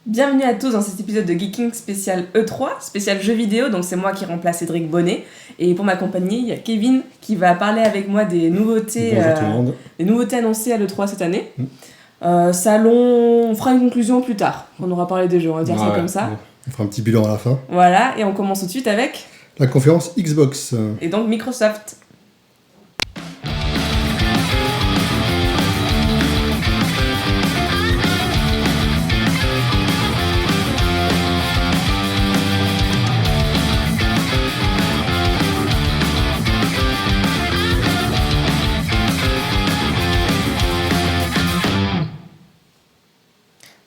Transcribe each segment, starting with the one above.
Bienvenue à tous dans cet épisode de Geeking spécial E3, spécial jeux vidéo, donc c'est moi qui remplace Cédric Bonnet. Et pour m'accompagner, il y a Kevin qui va parler avec moi des nouveautés, des nouveautés annoncées à l'E3 cette année. Salon, on fera une conclusion plus tard, on aura parlé des jeux, on va dire ça comme ça. On fera un petit bilan à la fin. Voilà, et on commence tout de suite avec... la conférence Xbox. Et donc Microsoft.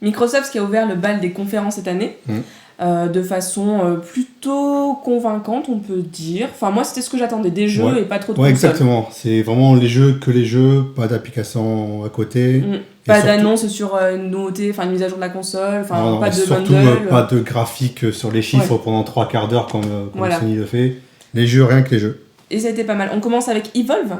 Microsoft qui a ouvert le bal des conférences cette année, de façon plutôt convaincante, on peut dire. Enfin, moi, c'était ce que j'attendais, des jeux et pas trop de consoles. Exactement. C'est vraiment les jeux, pas d'application à côté. Pas d'annonce sur une nouveauté, enfin une mise à jour de la console, non, pas de surtout bundle. Pas de graphique sur les chiffres pendant 3 quarts d'heure comme Sony le fait. Les jeux, rien que les jeux. Et ça a été pas mal. On commence avec Evolve.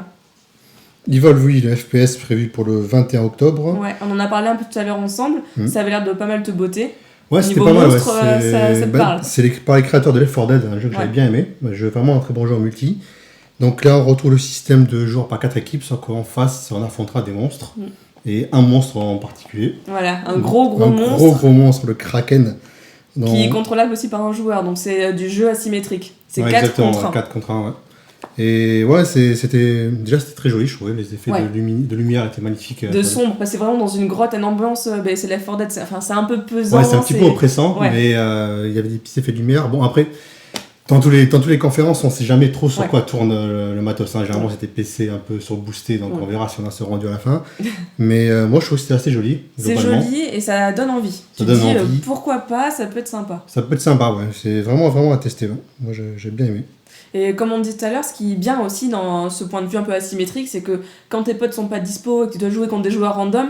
Evolve, oui, le FPS prévu pour le 21 octobre. Ouais, on en a parlé un peu tout à l'heure ensemble. Ça avait l'air de pas mal te botter. Ouais, c'était Niveau pas mal. monstre, ça te parle. C'est par les créateurs de Left 4 Dead, un jeu que j'avais bien aimé. Un jeu vraiment un très bon jeu en multi. Donc là, on retrouve le système de joueurs par 4 équipes, sans qu'en face, on affrontera des monstres. Et un monstre en particulier. Voilà, un gros monstre. Un gros monstre, le Kraken. Qui est contrôlable aussi par un joueur, donc c'est du jeu asymétrique. C'est 4 contre 1. 4 contre 1, ouais. Et ouais, c'était très joli, je trouvais. Les effets de lumière étaient magnifiques. De sombre, parce que c'est vraiment dans une grotte, une ambiance, c'est Left 4 Dead, c'est un peu pesant. Ouais, c'est un petit peu oppressant, mais il y avait des petits effets de lumière. Bon, après, dans tous les conférences, on sait jamais trop sur quoi tourne le matos. Généralement, c'était PC un peu surboosté, donc on verra si on a ce rendu à la fin. Mais moi, je trouve que c'était assez joli. C'est joli et ça donne envie. Pourquoi pas, ça peut être sympa. Ça peut être sympa, ouais. C'est vraiment à tester. Ouais. Moi, j'ai bien aimé. Et comme on dit tout à l'heure, ce qui est bien aussi dans ce point de vue un peu asymétrique, c'est que quand tes potes sont pas dispo et que tu dois jouer contre des joueurs random,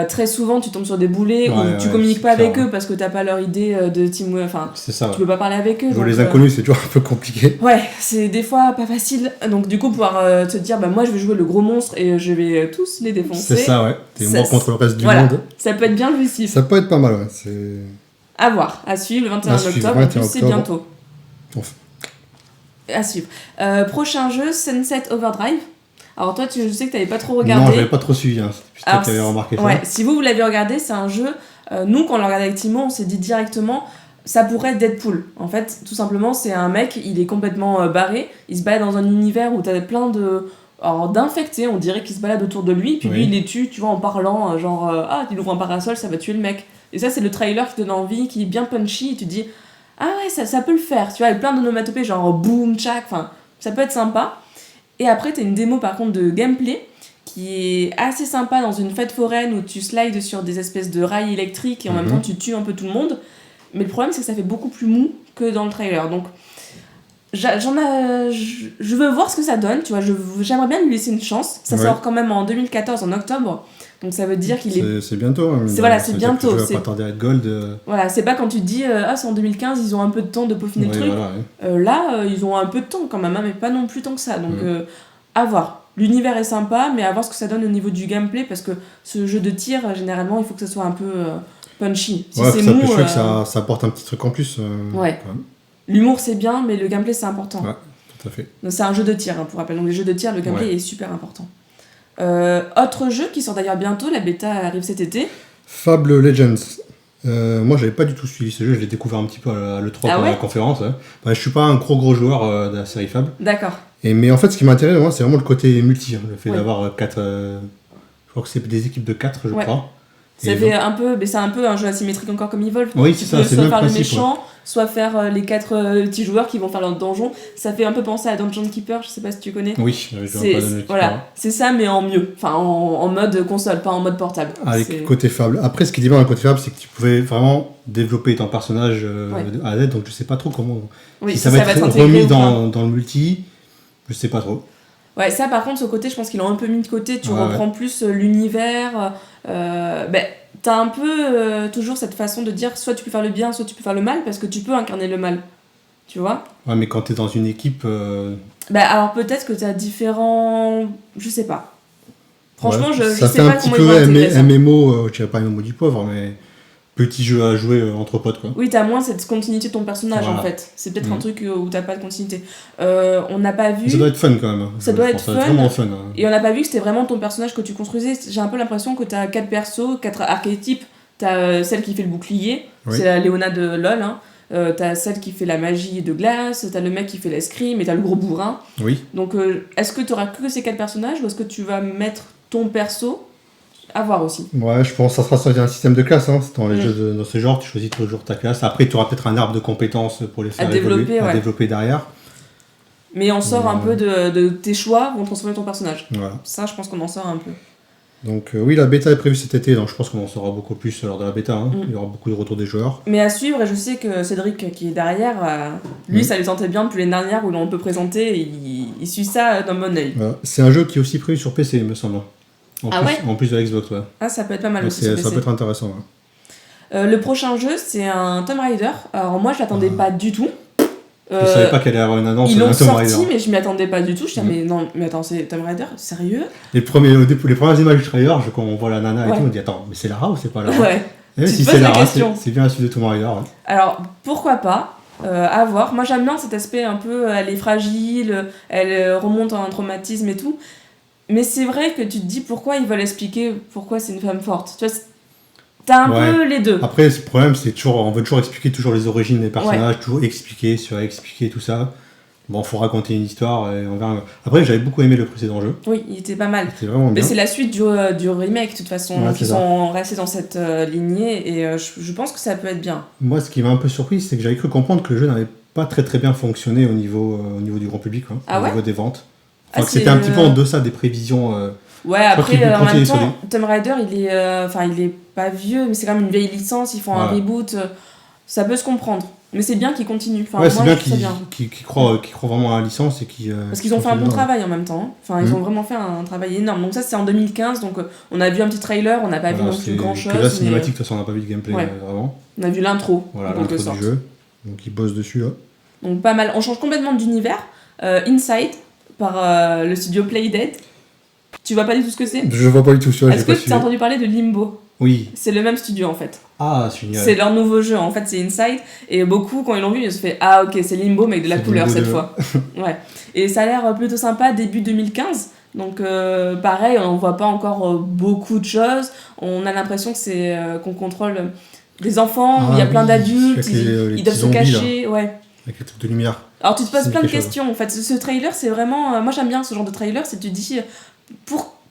très souvent tu tombes sur des boulets où tu communiques pas avec eux parce que t'as pas leur idée de team, tu peux pas parler avec eux. Donc, les inconnus, c'est toujours un peu compliqué. Ouais, c'est des fois pas facile. Donc du coup, pouvoir te dire, moi je vais jouer le gros monstre et je vais tous les défoncer. C'est ça, ouais. T'es moi contre le reste du monde. Ça peut être bien jouissif. Ça peut être pas mal, ouais. À voir, à suivre le 21 octobre, en plus c'est bientôt. À suivre. Prochain jeu, Sunset Overdrive. Alors toi, je sais que tu n'avais pas trop regardé. Non, j'avais pas trop suivi. C'est toi qui avais remarqué ça. Ouais, si vous l'avez regardé, c'est un jeu... nous, quand on l'a regardé avec Timon, on s'est dit directement, ça pourrait être Deadpool. En fait, tout simplement, c'est un mec, il est complètement barré. Il se balade dans un univers où tu as plein d'infectés, on dirait, qui se baladent autour de lui. Puis lui, il les tue, tu vois, en parlant, il ouvre un parasol, ça va tuer le mec. Et ça, c'est le trailer qui te donne envie, qui est bien punchy. Et tu te dis... ah ouais, ça peut le faire, tu vois, avec plein d'onomatopées, genre boom, tchac, ça peut être sympa. Et après, t'as une démo par contre de gameplay qui est assez sympa dans une fête foraine où tu slides sur des espèces de rails électriques et en même temps tu tues un peu tout le monde. Mais le problème, c'est que ça fait beaucoup plus mou que dans le trailer. Donc, je veux voir ce que ça donne, tu vois, j'aimerais bien lui laisser une chance. Ça sort quand même en 2014, en octobre. Donc ça veut dire qu'il est... C'est bientôt. Hein, c'est bientôt. Ça va pas tarder à être gold. Voilà, c'est pas quand tu te dis c'est en 2015, ils ont un peu de temps de peaufiner le truc. Voilà, là, ils ont un peu de temps quand même, mais pas non plus tant que ça. Donc à voir. L'univers est sympa, mais à voir ce que ça donne au niveau du gameplay, parce que ce jeu de tir, généralement, il faut que ça soit un peu punchy. Si c'est mou, que ça apporte un petit truc en plus. Ouais. L'humour, c'est bien, mais le gameplay, c'est important. Ouais, tout à fait. Donc, c'est un jeu de tir, pour rappel. Donc les jeux de tir, le gameplay est super important. Autre jeu qui sort d'ailleurs bientôt, la bêta arrive cet été. Fable Legends. Moi, j'avais pas du tout suivi ce jeu, je l'ai découvert un petit peu à l'E3 pendant la conférence. Je suis pas un gros joueur de la série Fable. D'accord. Mais en fait, ce qui m'intéresse, moi, c'est vraiment le côté multi. Le fait d'avoir 4. Je crois que c'est des équipes de 4, je crois. C'est un peu un jeu asymétrique encore comme Evolve. Oui, c'est ça, c'est soit le faire principe, le méchant, soit faire les 4 petits joueurs qui vont faire leur donjon. Ça fait un peu penser à Dungeon Keeper, je sais pas si tu connais. Oui, c'est ça, mais en mieux. Enfin, en mode console, pas en mode portable. Avec côté Fable. Après, ce qui est bien dans le côté Fable, c'est que tu pouvais vraiment développer ton personnage à l'aide, donc je sais pas trop comment. Si ça va être remis dans le multi, je sais pas trop. Ouais, ça par contre, ce côté, je pense qu'ils l'ont un peu mis de côté. Tu reprends plus l'univers. T'as un peu toujours cette façon de dire soit tu peux faire le bien, soit tu peux faire le mal, parce que tu peux incarner le mal. Tu vois ? Ouais, mais quand t'es dans une équipe. Alors peut-être que t'as différents. Je sais pas. Franchement, je sais pas comment ils vont ça fait un intégrer petit peu MMO, je dirais pas MMO du pauvre, mais petit jeu à jouer entre potes, quoi. Oui, t'as moins cette continuité de ton personnage, en fait. C'est peut-être un truc où t'as pas de continuité. On n'a pas vu... Ça doit être fun, quand même. Ça doit être fun. Vraiment fun. Et on n'a pas vu que c'était vraiment ton personnage que tu construisais. J'ai un peu l'impression que t'as 4 persos, 4 archétypes. T'as celle qui fait le bouclier, c'est la Léona de LoL, hein. T'as celle qui fait la magie de glace, t'as le mec qui fait l'escrime et t'as le gros bourrin. Oui. Donc est-ce que t'auras que ces 4 personnages ou est-ce que tu vas mettre ton perso à voir aussi? Ouais, je pense que ça sera sur un système de classe. Hein. Dans les jeux dans ce genre, tu choisis toujours ta classe. Après, tu auras peut-être un arbre de compétences pour les faire à développer derrière. Mais on sort un peu de tes choix vont transformer ton personnage. Voilà. Ça, je pense qu'on en sort un peu. Donc oui, la bêta est prévue cet été, donc je pense qu'on en saura beaucoup plus lors de la bêta. Hein. Il y aura beaucoup de retours des joueurs. Mais à suivre, et je sais que Cédric qui est derrière, lui ça lui tentait bien depuis l'année dernière où l'on peut présenter, et il suit ça d'un bon oeil. Voilà. C'est un jeu qui est aussi prévu sur PC, il me semble. En plus de la Xbox, ouais. Ah, ça peut être pas mal donc aussi sur PC. Ça peut être intéressant, ouais. Le prochain jeu, c'est un Tomb Raider. Alors moi, je l'attendais pas du tout. Je savais pas qu'elle allait avoir une annonce. Ils l'ont sorti, mais je m'y attendais pas du tout. Je disais, mais attends, c'est Tomb Raider, sérieux? Les premières images du trailer, quand on voit la nana et tout, on dit attends, mais c'est Lara ou c'est pas Lara? Ouais. Et si c'est Lara, c'est bien la suite de Tomb Raider. Ouais. Alors pourquoi pas? À voir. Moi j'aime bien cet aspect un peu, elle est fragile, elle remonte en un traumatisme et tout. Mais c'est vrai que tu te dis pourquoi ils veulent expliquer pourquoi c'est une femme forte. Tu vois, t'as un peu les deux. Après, le problème, c'est on veut toujours expliquer les origines des personnages, toujours expliquer, surexpliquer tout ça. Bon, faut raconter une histoire et on verra. Après, j'avais beaucoup aimé le précédent jeu. Oui, il était pas mal. C'était vraiment bien. Mais c'est la suite du remake, de toute façon. Donc ils sont restés dans cette lignée et je pense que ça peut être bien. Moi, ce qui m'a un peu surpris, c'est que j'avais cru comprendre que le jeu n'avait pas très très bien fonctionné au niveau du grand public, au niveau des ventes. Enfin, que c'était un petit peu en deçà des prévisions. Ouais, après, en même temps, Tomb Raider, il est pas vieux, mais c'est quand même une vieille licence, ils font un reboot, ça peut se comprendre. Mais c'est bien qu'ils continuent. Enfin, c'est bien qu'ils croient vraiment à la licence et qui. Parce qu'ils ont fait un bon travail en même temps. Enfin, ils ont vraiment fait un travail énorme. Donc ça, c'est en 2015, donc on a vu un petit trailer, on n'a pas vu non plus grand-chose. La cinématique, de toute façon, on n'a pas vu de gameplay, vraiment. On a vu l'intro, l'intro du jeu. Donc ils bossent dessus, là. Donc pas mal. On change complètement d'univers. Inside, par le studio Playdead. Tu vois pas du tout ce que c'est? Je vois pas du tout ça. Est-ce que tu as entendu parler de Limbo? Oui. C'est le même studio en fait. Ah, c'est génial. C'est leur nouveau jeu, en fait c'est Inside. Et beaucoup, quand ils l'ont vu, ils se fait ah ok, c'est Limbo mais avec de la couleur cette fois. Ouais. Et ça a l'air plutôt sympa, début 2015. Donc pareil, on voit pas encore beaucoup de choses. On a l'impression que c'est qu'on contrôle des enfants, où il y a plein d'adultes, ils doivent se cacher. Ouais. Avec les trucs de lumière. Alors tu te poses plein de questions. En fait, ce trailer, c'est vraiment. Moi j'aime bien ce genre de trailer, c'est tu te dis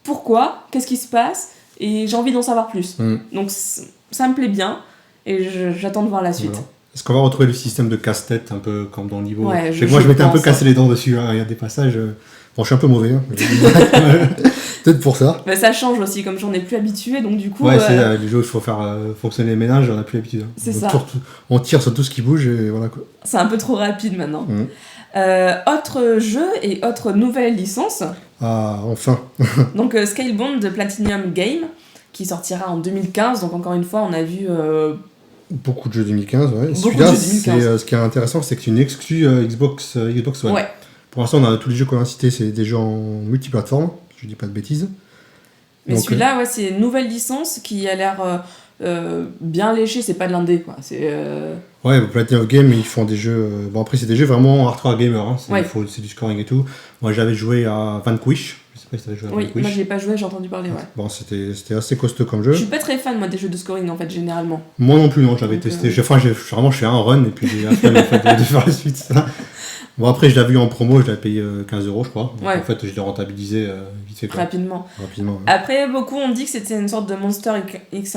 pourquoi, qu'est-ce qui se passe, et j'ai envie d'en savoir plus. Donc ça me plaît bien, et j'attends de voir la suite. Voilà. Est-ce qu'on va retrouver le système de casse-tête, un peu comme dans le niveau? Ouais, moi je m'étais un peu cassé les dents dessus, hein. Il y a des passages. Bon, je suis un peu mauvais, hein. Peut-être pour ça. Mais ça change aussi, comme j'en ai plus habitué, donc du coup. Ouais, c'est les jeux où il faut faire fonctionner les ménages, j'en ai plus l'habitude. Hein. C'est donc, ça. On tire sur tout ce qui bouge, et voilà quoi. C'est un peu trop rapide maintenant. Autre jeu et autre nouvelle licence. Ah, enfin. Donc Scalebound de Platinum Game, qui sortira en 2015. Donc encore une fois, on a vu... beaucoup de jeux 2015, ouais. Celui-là, ce qui est intéressant, c'est que c'est une exclue Xbox One. Ouais. Pour l'instant, on a tous les jeux qu'on a cités, c'est des jeux en multiplateforme, je dis pas de bêtises. Mais donc, celui-là, ouais, c'est une nouvelle licence qui a l'air bien léchée, c'est pas de l'indé, quoi. Ouais, Platinum Game, ils font des jeux... Bon, après, c'est des jeux vraiment hardcore gamer, hein. C'est du scoring et tout. Moi, j'avais joué à Vanquish. Je sais pas si t'avais joué à Vanquish. Oui, moi, j'ai pas joué, j'ai entendu parler, ouais. Bon, c'était assez costaud comme jeu. Je suis pas très fan, moi, des jeux de scoring, en fait, généralement. Moi non plus, non, j'avais testé. Vraiment, je fais un run, et puis j'ai la flemme, en fait, de faire la suite. Bon, après, je l'avais vu en promo, je l'avais payé 15 €, je crois. Donc, en fait, je l'ai rentabilisé vite fait. Rapidement. Ouais. Après, beaucoup ont dit que c'était une sorte de Monster X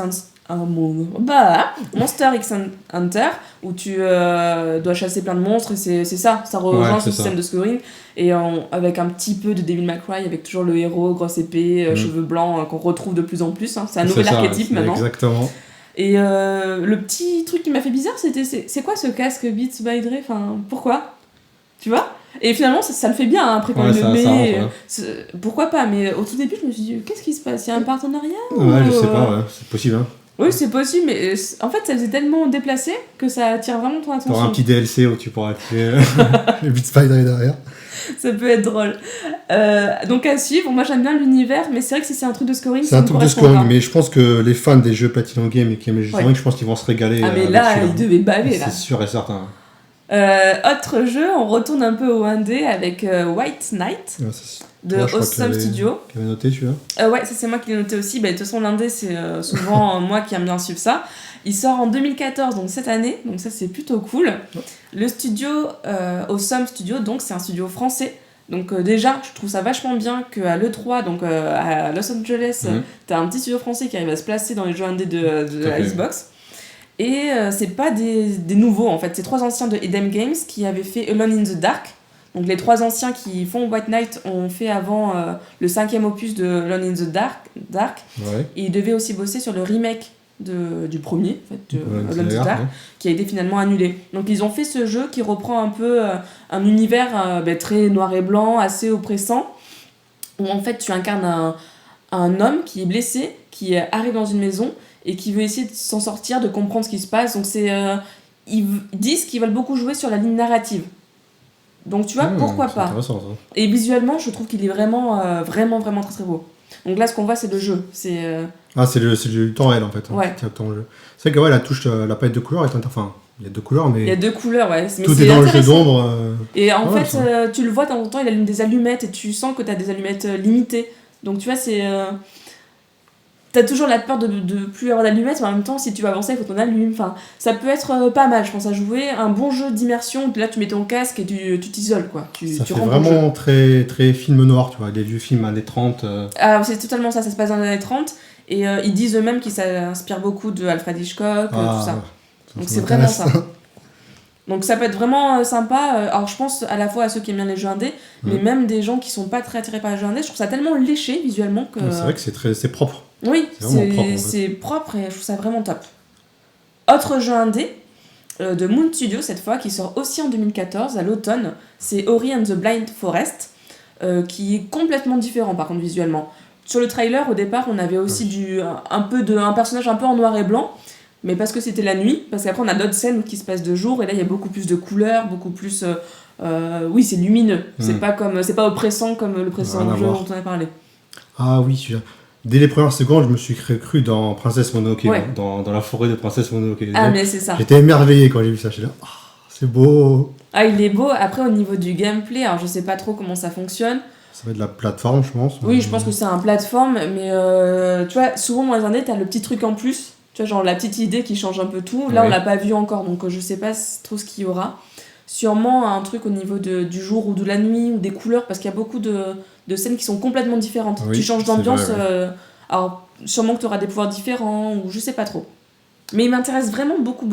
Hunter, où tu dois chasser plein de monstres, et c'est ça rejoint ce système de scoring. Et avec un petit peu de Devil May Cry, avec toujours le héros, grosse épée, cheveux blancs, qu'on retrouve de plus en plus. Hein. C'est un nouvel archétype maintenant. Exactement. Et le petit truc qui m'a fait bizarre, c'est quoi ce casque Beats by Dre? Enfin, pourquoi? Tu vois? Et finalement, ça le fait bien, hein, après quand il le met. Pourquoi pas? Mais au tout début, je me suis dit, qu'est-ce qui se passe? Il y a un partenariat? Ouais, je sais pas, c'est possible. Hein. Oui, c'est possible, mais en fait, ça faisait tellement déplacé que ça attire vraiment ton attention. T'auras un petit DLC où tu pourras activer le Beat Spider derrière. Ça peut être drôle. Donc à suivre, moi j'aime bien l'univers, mais c'est vrai que si c'est un truc de scoring, c'est un truc de scoring, mais je pense que les fans des jeux Platinum Game et qui aiment les jeux scoring, je pense qu'ils vont se régaler. Ah, mais là, ils devaient baver, là. C'est sûr et certain. Autre jeu, on retourne un peu au indé avec White Knight de Awesome Studio. Qui avait noté celui-là. Ouais, ça c'est moi qui l'ai noté aussi. Bah, de toute façon, l'indé, c'est souvent moi qui aime bien suivre ça. Il sort en 2014, donc cette année, donc ça c'est plutôt cool. Le studio Awesome Studio, donc c'est un studio français. Donc déjà, je trouve ça vachement bien qu'à l'E3, donc à Los Angeles, t'as un petit studio français qui arrive à se placer dans les jeux indés de la Xbox. Et c'est pas des nouveaux en fait, c'est 3 anciens de Eden Games qui avaient fait Alone in the Dark. Donc les 3 anciens qui font White Knight ont fait avant le 5e opus de Alone in the Dark. Et ils devaient aussi bosser sur le remake du premier, en fait, de Alone in the Dark, qui a été finalement annulé. Donc ils ont fait ce jeu qui reprend un peu un univers très noir et blanc, assez oppressant, où en fait tu incarnes un homme qui est blessé, qui arrive dans une maison et qui veut essayer de s'en sortir, de comprendre ce qui se passe. Donc ils disent qu'ils veulent beaucoup jouer sur la ligne narrative. Donc tu vois, pourquoi pas. Intéressant, ça. Et visuellement, je trouve qu'il est vraiment très très beau. Donc là, ce qu'on voit, c'est le jeu. Ah, c'est du temps réel en fait. Ouais. C'est vrai que la touche, la palette de couleurs est enfin, il y a 2 couleurs, mais. Il y a 2 couleurs, ouais. Mais tout est dans le jeu d'ombre. Et en fait, tu le vois de temps en temps, il allume des allumettes et tu sens que tu as des allumettes limitées. Donc tu vois, t'as toujours la peur de plus avoir d'allumettes, mais en même temps, si tu veux avancer, il faut ton allume. Enfin, ça peut être pas mal, je pense, à jouer. Un bon jeu d'immersion, là, tu mets ton casque et tu t'isoles, quoi. Ça fait vraiment très, très film noir, tu vois, des vieux films années 30. Ah, c'est totalement ça se passe dans les années 30. Et ils disent eux-mêmes qu'ils s'inspirent beaucoup de Alfred Hitchcock, tout ça. Donc c'est vraiment ça. Donc ça peut être vraiment sympa. Alors je pense à la fois à ceux qui aiment bien les jeux indés, mais même des gens qui sont pas très attirés par les jeux indés. Je trouve ça tellement léché visuellement que... C'est vrai que c'est propre. Oui, c'est propre et je trouve ça vraiment top. Autre jeu indé de Moon Studio cette fois, qui sort aussi en 2014 à l'automne, c'est Ori and the Blind Forest, qui est complètement différent par contre visuellement. Sur le trailer au départ on avait aussi un personnage un peu en noir et blanc, mais parce que c'était la nuit, parce qu'après on a d'autres scènes qui se passent de jour et là il y a beaucoup plus de couleurs, beaucoup plus... oui, c'est lumineux, c'est pas oppressant comme le précédent jeu dont on a parlé. Ah oui, dès les premières secondes, je me suis cru dans Princesse Mononoke, dans la forêt de Princesse Mononoke. Ah, mais c'est ça. J'étais émerveillé quand j'ai vu ça. J'étais là, c'est beau. Ah, il est beau. Après, au niveau du gameplay, alors je sais pas trop comment ça fonctionne. Ça va être de la plateforme, je pense. Oui, je pense que c'est un plateforme, mais tu vois, souvent dans les indés, t'as le petit truc en plus. Tu vois, genre la petite idée qui change un peu tout. Là, on l'a pas vu encore, donc je sais pas trop ce qu'il y aura. Sûrement un truc au niveau du jour ou de la nuit ou des couleurs, parce qu'il y a beaucoup de scènes qui sont complètement différentes. Tu changes d'ambiance, alors sûrement que tu auras des pouvoirs différents, ou je sais pas trop. Mais il m'intéresse vraiment beaucoup.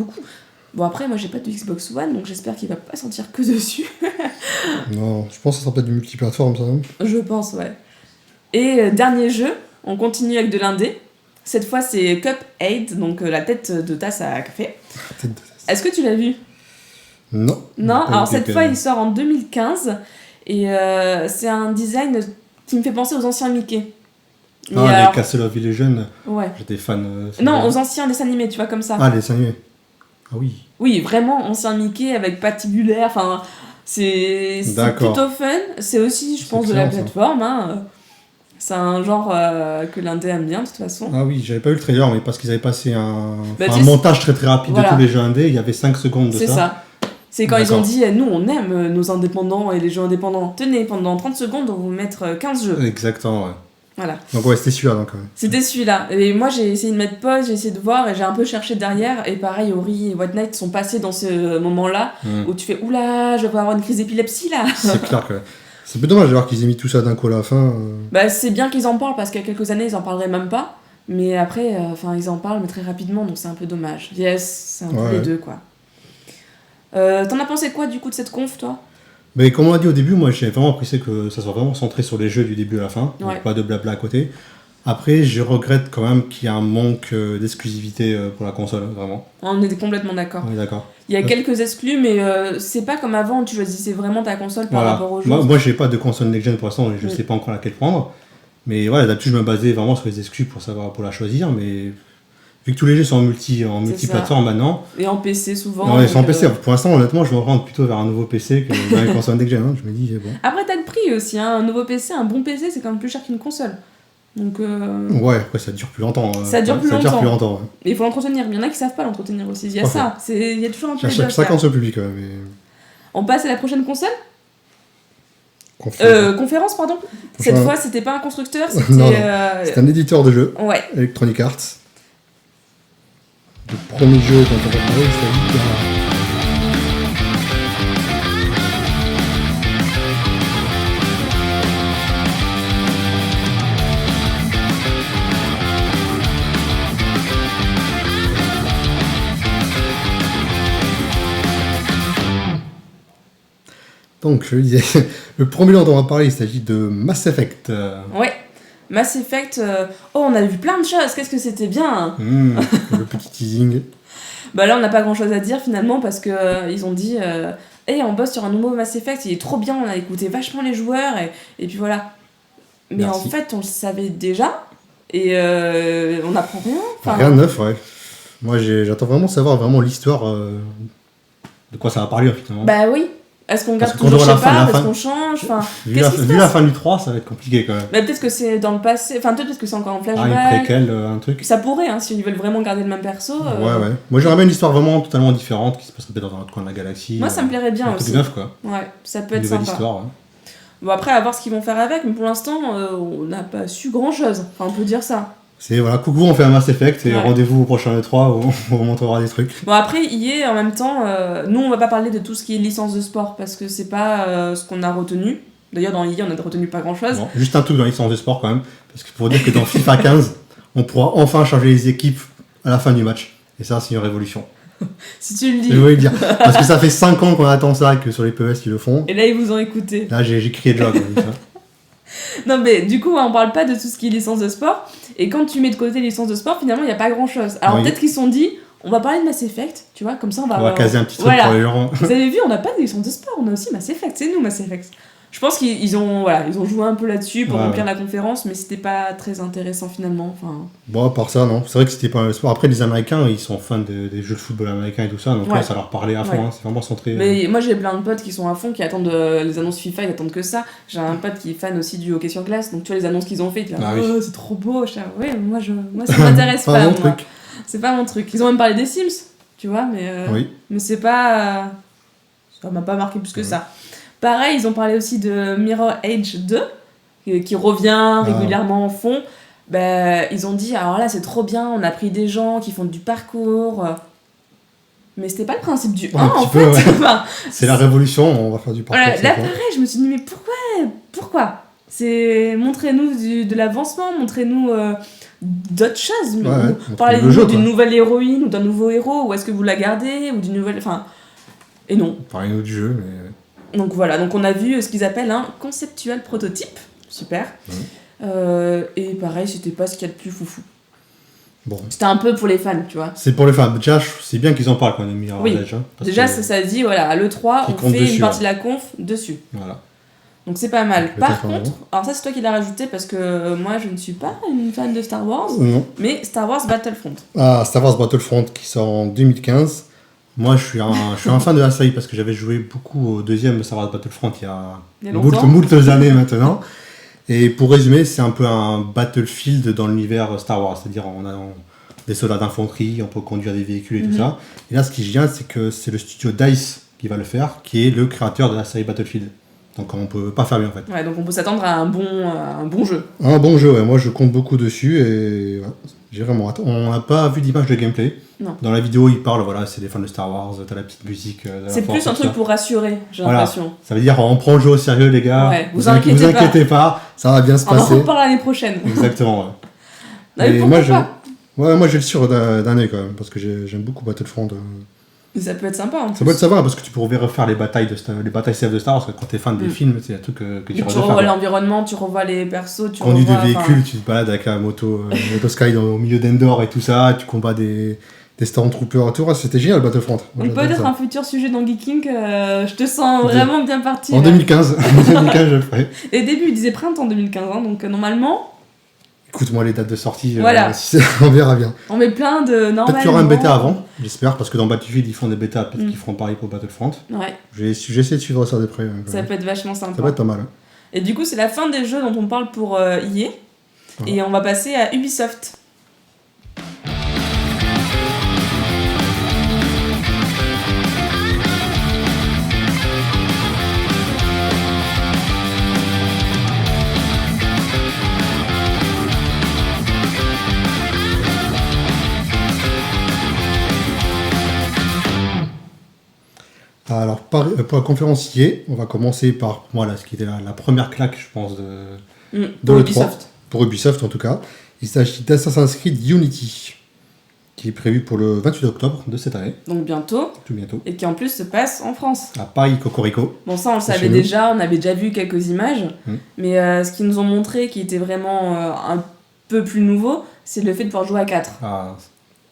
Bon, après, moi j'ai pas de Xbox One, donc j'espère qu'il va pas sortir que dessus. Non, je pense que ça sera peut-être du multiplateforme, ça. Je pense, ouais. Et dernier jeu, on continue avec de l'indé. Cette fois, c'est Cuphead, donc la tête de tasse à café. Est-ce que tu l'as vu ? Non. Non, alors cette fois il sort en 2015 et c'est un design qui me fait penser aux anciens Mickey. Les Castle of Illusion. Ouais. J'étais fan. Non, aux anciens dessins animés, tu vois, comme ça. Ah, les dessins animés. Ah oui. Oui, vraiment ancien Mickey avec patibulaire, enfin c'est plutôt fun. C'est aussi, je pense, de la plateforme. Hein. C'est un genre que l'indé aime bien de toute façon. Ah oui, j'avais pas eu le trailer, mais parce qu'ils avaient passé un montage très très rapide de tous les jeux indés, il y avait 5 secondes de ça. C'est ça. C'est quand ils ont dit, nous on aime nos indépendants et les jeux indépendants. Tenez, pendant 30 secondes, on va vous mettre 15 jeux. Exactement, ouais. Voilà. Donc ouais, c'était celui-là. C'était celui-là. Et moi j'ai essayé de mettre pause, j'ai essayé de voir et j'ai un peu cherché derrière. Et pareil, Ori et White Knight sont passés dans ce moment-là où tu fais, oula, je vais avoir une crise d'épilepsie là. C'est clair que... C'est un peu dommage de voir qu'ils aient mis tout ça d'un coup à la fin. Bah c'est bien qu'ils en parlent parce qu'il y a quelques années ils en parleraient même pas. Mais après, ils en parlent mais très rapidement, donc c'est un peu dommage. Yes, c'est un peu les deux quoi. T'en as pensé quoi du coup de cette conf toi ? Mais comme on a dit au début, moi j'ai vraiment apprécié que ça soit vraiment centré sur les jeux du début à la fin, donc pas de blabla à côté. Après, je regrette quand même qu'il y a un manque d'exclusivité pour la console, vraiment. On est complètement d'accord. On est d'accord. Il y a quelques exclus, mais c'est pas comme avant où tu choisissais vraiment ta console par rapport aux jeux. Moi j'ai pas de console next-gen pour l'instant, je sais pas encore laquelle prendre. Mais voilà, d'habitude je me basais vraiment sur les exclus pour la choisir, mais Vu que tous les jeux sont en multi-plateforme maintenant. Et en PC souvent. Non, c'est en PC. Pour l'instant, honnêtement, je me rends plutôt vers un nouveau PC que vers une console next-gen. Hein. Je me dis, bon. Après, t'as le prix aussi. Hein. Un nouveau PC, un bon PC, c'est quand même plus cher qu'une console. Donc. Ouais, après, ça dure plus longtemps. Ça dure plus longtemps. Ouais. Et il faut l'entretenir. Il y en a qui savent pas l'entretenir aussi. Il y a ça. Il y a toujours un peu de. Chacun son public, quand même. Mais... On passe à la prochaine console conférence, pardon. Cette fois, c'était pas un constructeur, c'était un éditeur de jeux. Ouais. Electronic Arts. Le premier jeu dont on va parler, c'est donc, je disais, le premier dont on va parler, il s'agit de Mass Effect. Ouais, Mass Effect. Oh, on a vu plein de choses, qu'est-ce que c'était bien. Le petit teasing. Bah là, on n'a pas grand-chose à dire finalement parce que ils ont dit hey, on bosse sur un nouveau Mass Effect, il est trop bien, on a écouté vachement les joueurs et puis voilà. Mais merci. En fait, on le savait déjà et on n'apprend rien. Rien de neuf, ouais. Moi, j'attends vraiment de savoir vraiment l'histoire de quoi ça va parler finalement. Bah oui. Est-ce qu'on garde toujours Shepard ? Est-ce qu'on change ? Vu la fin du 3, ça va être compliqué quand même. Mais peut-être que c'est dans le passé, enfin peut-être que c'est encore en flashback. Une préquelle, un truc. Ça pourrait, hein, si ils veulent vraiment garder le même perso. Ouais. Moi j'aurais bien une histoire vraiment totalement différente qui se passerait peut-être dans un autre coin de la galaxie. Moi ça me plairait bien aussi. Un truc neuf quoi. Ouais, ça peut être sympa. Histoire, ouais. Bon après, à voir ce qu'ils vont faire avec, mais pour l'instant, on n'a pas su grand-chose. Enfin, on peut dire ça. C'est voilà, coucou, on fait un Mass Effect et rendez-vous au prochain E3 où on vous montrera des trucs. Bon après, EA en même temps, nous on va pas parler de tout ce qui est licence de sport parce que c'est pas ce qu'on a retenu. D'ailleurs dans EA on a retenu pas grand chose. Bon, juste un truc dans la licence de sport quand même, parce qu'il faut dire que dans FIFA 15, on pourra enfin changer les équipes à la fin du match. Et ça c'est une révolution. Si tu le dis. Je voulais le dire. Parce que ça fait 5 ans qu'on attend ça et que sur les PES ils le font. Et là ils vous ont écouté. Là j'ai crié de joie. Non mais du coup on parle pas de tout ce qui est licence de sport et quand tu mets de côté licence de sport finalement il n'y a pas grand chose. Alors peut-être qu'ils se sont dit on va parler de Mass Effect, tu vois, comme ça on va caser un petit truc pour les gens. Vous avez vu, on n'a pas de licence de sport, on a aussi Mass Effect, c'est nous Mass Effect. Je pense qu'ils ont joué un peu là-dessus pour remplir la conférence, mais c'était pas très intéressant finalement. Enfin... Bon, à part ça, non. C'est vrai que c'était pas un sport. Après, les Américains, ils sont fans des jeux de football américains et tout ça, donc là, ça leur parlait à fond. Hein, c'est vraiment centré. Mais moi, j'ai plein de potes qui sont à fond, qui attendent les annonces FIFA, ils attendent que ça. J'ai un pote qui est fan aussi du hockey sur glace, donc tu vois les annonces qu'ils ont fait, c'est trop beau. Oui, moi ça m'intéresse pas. Mon truc. C'est pas mon truc. Ils ont même parlé des Sims, tu vois, mais c'est pas. Ça m'a pas marqué plus que ça. Pareil, ils ont parlé aussi de Mirror Edge 2, qui revient régulièrement en fond. Ils ont dit, alors là, c'est trop bien, on a pris des gens qui font du parcours. Mais c'était pas le principe du 1, en fait. Ouais. C'est la révolution, on va faire du parcours. Là, pareil, je me suis dit, mais pourquoi c'est montrez-nous de l'avancement, montrez-nous d'autres choses. Parlez-nous d'une nouvelle héroïne ou d'un nouveau héros, ou est-ce que vous la gardez, ou d'une nouvelle... Enfin... Et non. Parlez-nous du jeu, mais... Donc voilà, donc on a vu ce qu'ils appellent un conceptual prototype, super. Et pareil, c'était pas ce qu'il y a de plus foufou. Bon. C'était un peu pour les fans, tu vois. C'est pour les fans. Déjà, c'est bien qu'ils en parlent quand même. Oui. Déjà, ça dit, voilà, à l'E3, on fait une partie de la conf dessus. Voilà. Donc c'est pas mal. Par contre, alors ça c'est toi qui l'as rajouté parce que moi je ne suis pas une fan de Star Wars, mais Star Wars Battlefront. Ah, Star Wars Battlefront qui sort en 2015. Moi, je suis un fan de la série parce que j'avais joué beaucoup au deuxième Star Wars Battlefront il y a moult années maintenant. Et pour résumer, c'est un peu un Battlefield dans l'univers Star Wars. C'est-à-dire, on a des soldats d'infanterie, on peut conduire des véhicules et tout ça. Et là, ce qui est génial, c'est que c'est le studio DICE qui va le faire, qui est le créateur de la série Battlefield. Donc on peut pas faire mieux en fait. Ouais, donc on peut s'attendre à un bon jeu. Un bon jeu, ouais. Moi je compte beaucoup dessus et j'ai vraiment hâte. On n'a pas vu d'image de gameplay. Non. Dans la vidéo, ils parlent, voilà, c'est des fans de Star Wars, t'as la petite musique. C'est plus un truc pour rassurer, j'ai l'impression. Ça veut dire on prend le jeu au sérieux, les gars. Ouais, vous inquiétez pas, ça va bien se passer. On en reparle l'année prochaine. Exactement, ouais. Et moi j'ai le sûr d'un œil quand même, parce que j'aime beaucoup Battlefront. Ça peut être sympa en plus. Ça peut être sympa parce que tu pourrais refaire les batailles CF de Star Wars, parce que quand t'es fan des films, c'est un truc que tu revois l'environnement, tu revois les persos, tu conduis des véhicules, tu te balades avec la moto Sky au milieu d'Endor et tout ça, tu combats des Stormtroopers et tout, c'était génial Battlefront. On peut être un futur sujet dans Geeking, je te sens vraiment bien parti. En 2015, je le ferai. Et début, il disait printemps 2015, hein, donc normalement... Écoute-moi les dates de sortie, voilà. On verra bien. On met plein de... Normalement... Peut-être qu'il y aura une bêta avant, j'espère, parce que dans Battlefield, ils font des bêtas, peut-être qu'ils feront pareil pour Battlefront. Ouais. J'ai essayé de suivre ça de près. Ça peut être vachement sympa. Ça va être pas mal. Hein. Et du coup, c'est la fin des jeux dont on parle pour EA. Et on va passer à Ubisoft. Alors, pour la conférence EA, on va commencer par ce qui était la première claque, je pense, de l'E3. Pour Ubisoft, en tout cas. Il s'agit d'Assassin's Creed Unity, qui est prévu pour le 28 octobre de cette année. Donc bientôt. Tout bientôt. Et qui en plus se passe en France. À Paris, Cocorico. Bon, ça, on le savait déjà, on avait déjà vu quelques images. Mais ce qu'ils nous ont montré, qui était vraiment un peu plus nouveau, c'est le fait de pouvoir jouer à 4. Ah,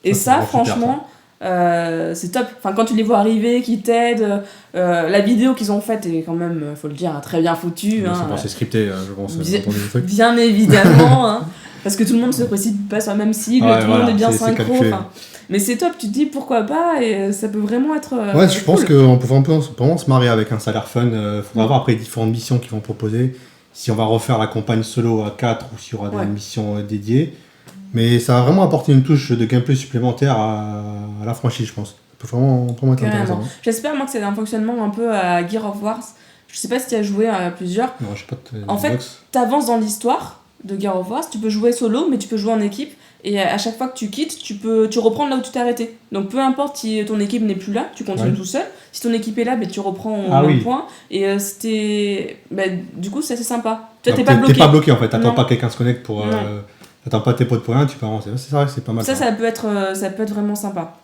et ça, franchement... c'est top. Enfin, quand tu les vois arriver, qui t'aident, la vidéo qu'ils ont faite est quand même, faut le dire, très bien foutue. C'est scripté, je pense. Bien évidemment, hein, parce que tout le monde se précipite pas sur la même sigle, tout le monde est bien synchro. Mais c'est top, tu te dis pourquoi pas, et ça peut vraiment être. Je pense qu'on peut vraiment se marrer avec un salaire fun. Faudra voir après les différentes missions qu'ils vont proposer. Si on va refaire la campagne solo à 4 ou s'il y aura des missions dédiées. Mais ça va vraiment apporter une touche de gameplay supplémentaire à la franchise, je pense. Ça peut vraiment être intéressant. J'espère, moi, que c'est un fonctionnement un peu à Gears of War. Je sais pas si tu as joué à plusieurs. Non, je sais pas. En fait, tu avances dans l'histoire de Gears of War. Tu peux jouer solo, mais tu peux jouer en équipe. Et à chaque fois que tu quittes, tu reprends là où tu t'es arrêté. Donc peu importe si ton équipe n'est plus là, tu continues tout seul. Si ton équipe est là, tu reprends au même point. Et du coup, c'est assez sympa. Tu t'es pas bloqué. T'es pas bloqué en fait. T'attends pas que quelqu'un se connecte pour... T'attends pas tes potes pour rien, tu peux avancer. C'est vrai que c'est pas mal. Ça peut être vraiment sympa.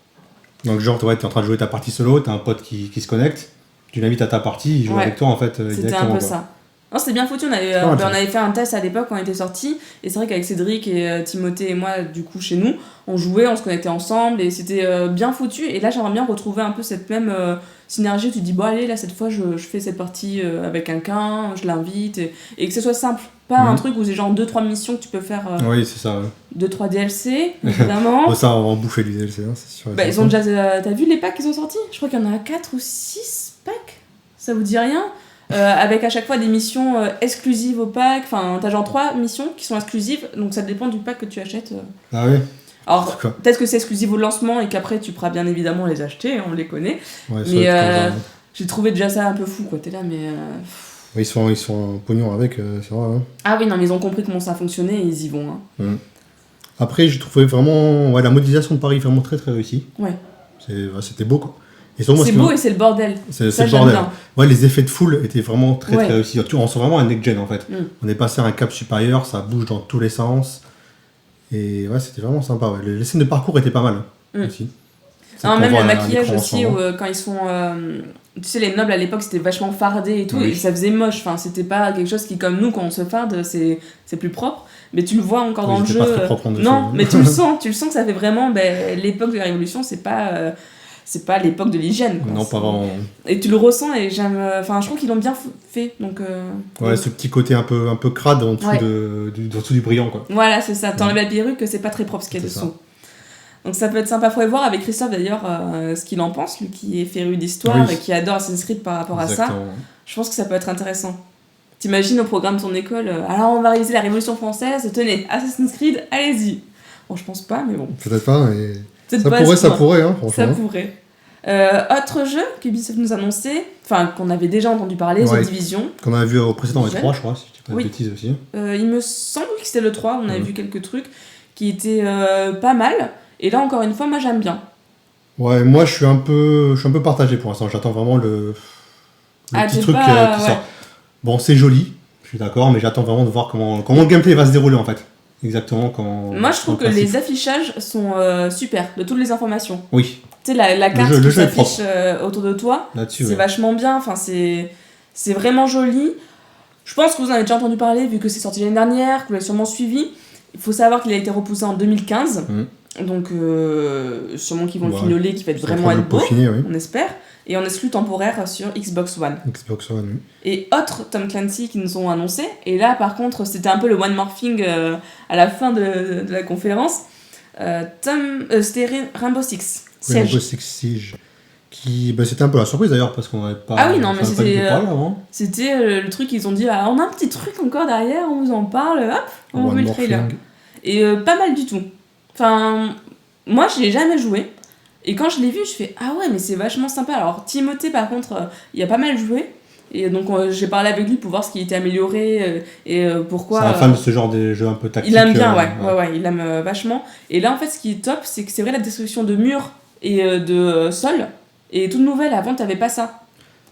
Donc genre, t'es en train de jouer ta partie solo, t'as un pote qui se connecte, tu l'invites à ta partie, il joue avec toi en fait. C'était un peu ça. Non, c'était bien foutu, on avait fait un test à l'époque quand on était sortis, et c'est vrai qu'avec Cédric et Timothée et moi, du coup chez nous, on jouait, on se connectait ensemble, et c'était bien foutu, et là j'aimerais bien retrouver un peu cette même synergie où tu te dis, bon allez, là cette fois je fais cette partie avec quelqu'un, je l'invite, et que ce soit simple, pas un truc où c'est genre 2-3 missions que tu peux faire, oui c'est ça, 2-3 DLC, évidemment. Ça on va en bouffer du DLC, hein, c'est sûr. Ils ont déjà, t'as vu les packs qu'ils ont sortis ? Je crois qu'il y en a 4 ou 6 packs, ça vous dit rien ? Avec à chaque fois des missions exclusives au pack, enfin t'as genre 3 missions qui sont exclusives, donc ça dépend du pack que tu achètes. Ah oui. Alors peut-être que c'est exclusif au lancement et qu'après tu pourras bien évidemment les acheter, on les connaît. Ouais, mais j'ai trouvé déjà ça un peu fou quoi, t'es là mais... Ils sont en pognon avec, c'est vrai. Hein. Ah oui non mais ils ont compris comment ça fonctionnait et ils y vont. Hein. Après j'ai trouvé vraiment la modélisation de Paris vraiment très très réussie. Ouais. C'était beau quoi. C'est beau et c'est le bordel. C'est le bordel. Ouais, les effets de foule étaient vraiment très très réussis. On sent vraiment un next-gen en fait. On est passé à un cap supérieur, ça bouge dans tous les sens. Et ouais, c'était vraiment sympa. Ouais. Les scènes de parcours étaient pas mal aussi. Non, même le maquillage aussi, où, quand ils sont... tu sais, les nobles à l'époque, c'était vachement fardé et tout, et ça faisait moche. Enfin, c'était pas quelque chose qui, comme nous, quand on se farde, c'est plus propre. Mais tu le vois encore dans le jeu. Pas très propre en dessous, non, mais tu le sens que ça fait vraiment... l'époque de la Révolution, c'est pas l'époque de l'hygiène. Quoi. Non, pas vraiment. Et tu le ressens et j'aime... Enfin, je trouve qu'ils l'ont bien fait. Donc, ouais, ce petit côté un peu crade en dessous du brillant. Quoi. Voilà, c'est ça. T'enlèves la perruque, c'est pas très propre ce qu'il y a dessous. Donc ça peut être sympa. Faudrait voir avec Christophe d'ailleurs ce qu'il en pense, lui qui est féru d'histoire et qui adore Assassin's Creed par rapport à ça. Je pense que ça peut être intéressant. T'imagines au programme de ton école, alors on va réaliser la Révolution française, tenez, Assassin's Creed, allez-y. Bon, je pense pas, mais bon. Peut-être pas, mais... Ça pourrait, hein, franchement. Ça pourrait. Autre jeu qu'Ubisoft nous annonçait, enfin qu'on avait déjà entendu parler, The Division. Qu'on avait vu au précédent E3, je crois, si je dis pas de bêtises aussi. Il me semble que c'était le 3, on avait vu quelques trucs qui étaient pas mal. Et là, encore une fois, moi j'aime bien. Ouais, moi je suis un peu partagé pour l'instant. J'attends vraiment le petit truc qui sort. Bon, c'est joli, je suis d'accord, mais j'attends vraiment de voir comment le gameplay va se dérouler en fait. Exactement comment. Moi je trouve que les affichages sont super, de toutes les informations. Oui. Tu sais, la carte qui s'affiche autour de toi, c'est vachement bien. Enfin, c'est vraiment joli. Je pense que vous en avez déjà entendu parler, vu que c'est sorti l'année dernière, que vous l'avez sûrement suivi. Il faut savoir qu'il a été repoussé en 2015. Donc, sûrement qu'ils vont le fignoler, qu'il va vraiment être beau, on espère. et en exclu temporaire sur Xbox One. Xbox One, oui. Et autre Tom Clancy qui nous ont annoncé, et là par contre c'était un peu le one more thing à la fin de la conférence, c'était Rainbow Six Siege. Rainbow Six Siege. C'était un peu la surprise d'ailleurs parce qu'on n'avait pas. Ah oui, non, mais c'était le truc, ils ont dit on a un petit truc encore derrière, on vous en parle, hop, on remet le trailer. Et pas mal du tout. Enfin, moi je l'ai jamais joué. Et quand je l'ai vu, je fais ah ouais, mais c'est vachement sympa. Alors, Timothée, par contre, il a pas mal joué. Et donc, j'ai parlé avec lui pour voir ce qui était amélioré et pourquoi. C'est un fan de ce genre de jeu un peu tactique. Il aime bien, ouais, il aime vachement. Et là, en fait, ce qui est top, c'est que c'est vrai, la destruction de murs et de sol est toute nouvelle. Avant, t'avais pas ça.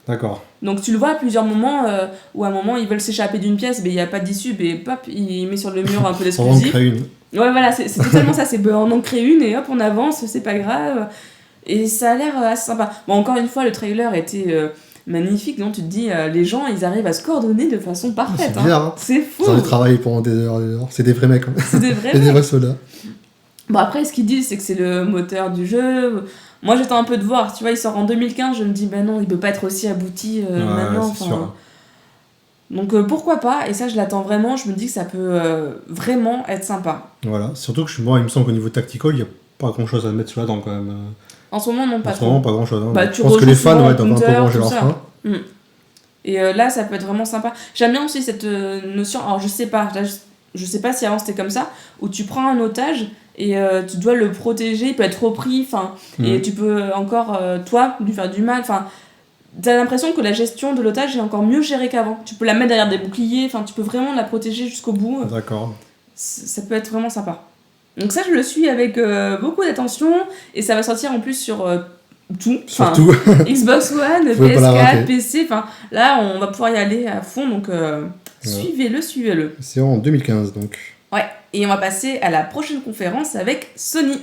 D'accord. Donc, tu le vois à plusieurs moments où à un moment, ils veulent s'échapper d'une pièce, mais il n'y a pas d'issue, et pop, il met sur le mur un peu d'explosif. On en crée une. Ouais, voilà, c'est totalement ça. On en crée une et hop, on avance, c'est pas grave. Et ça a l'air assez sympa. Bon, encore une fois, le trailer était magnifique, donc tu te dis, les gens, ils arrivent à se coordonner de façon parfaite. C'est bizarre, hein. C'est fou. Ils ont travaillé pendant des heures. C'est des vrais mecs. Hein. C'est des vrais mecs. Des vrais soldats. Bon, après, ce qu'ils disent, c'est que c'est le moteur du jeu. Moi, j'attends un peu de voir. Tu vois, il sort en 2015, je me dis, non, il peut pas être aussi abouti maintenant. C'est sûr. Donc pourquoi pas, et ça je l'attends vraiment, je me dis que ça peut vraiment être sympa. Voilà, surtout que moi il me semble qu'au niveau tactical, il n'y a pas grand chose à mettre sous la dent quand même. En ce moment, non, pas trop. En ce moment, pas grand chose. Hein. Bah, je pense que les fans doivent un peu manger leur faim. Et là, ça peut être vraiment sympa. J'aime bien aussi cette notion, alors je sais pas si avant c'était comme ça, où tu prends un otage et tu dois le protéger, il peut être repris, et tu peux encore, toi, lui faire du mal, t'as l'impression que la gestion de l'otage est encore mieux gérée qu'avant. Tu peux la mettre derrière des boucliers, tu peux vraiment la protéger jusqu'au bout. D'accord. Ça peut être vraiment sympa. Donc ça, je le suis avec beaucoup d'attention, et ça va sortir en plus sur tout. Surtout. Xbox One, PS4, PC, là, on va pouvoir y aller à fond, donc suivez-le. C'est en 2015, donc. Ouais, et on va passer à la prochaine conférence avec Sony.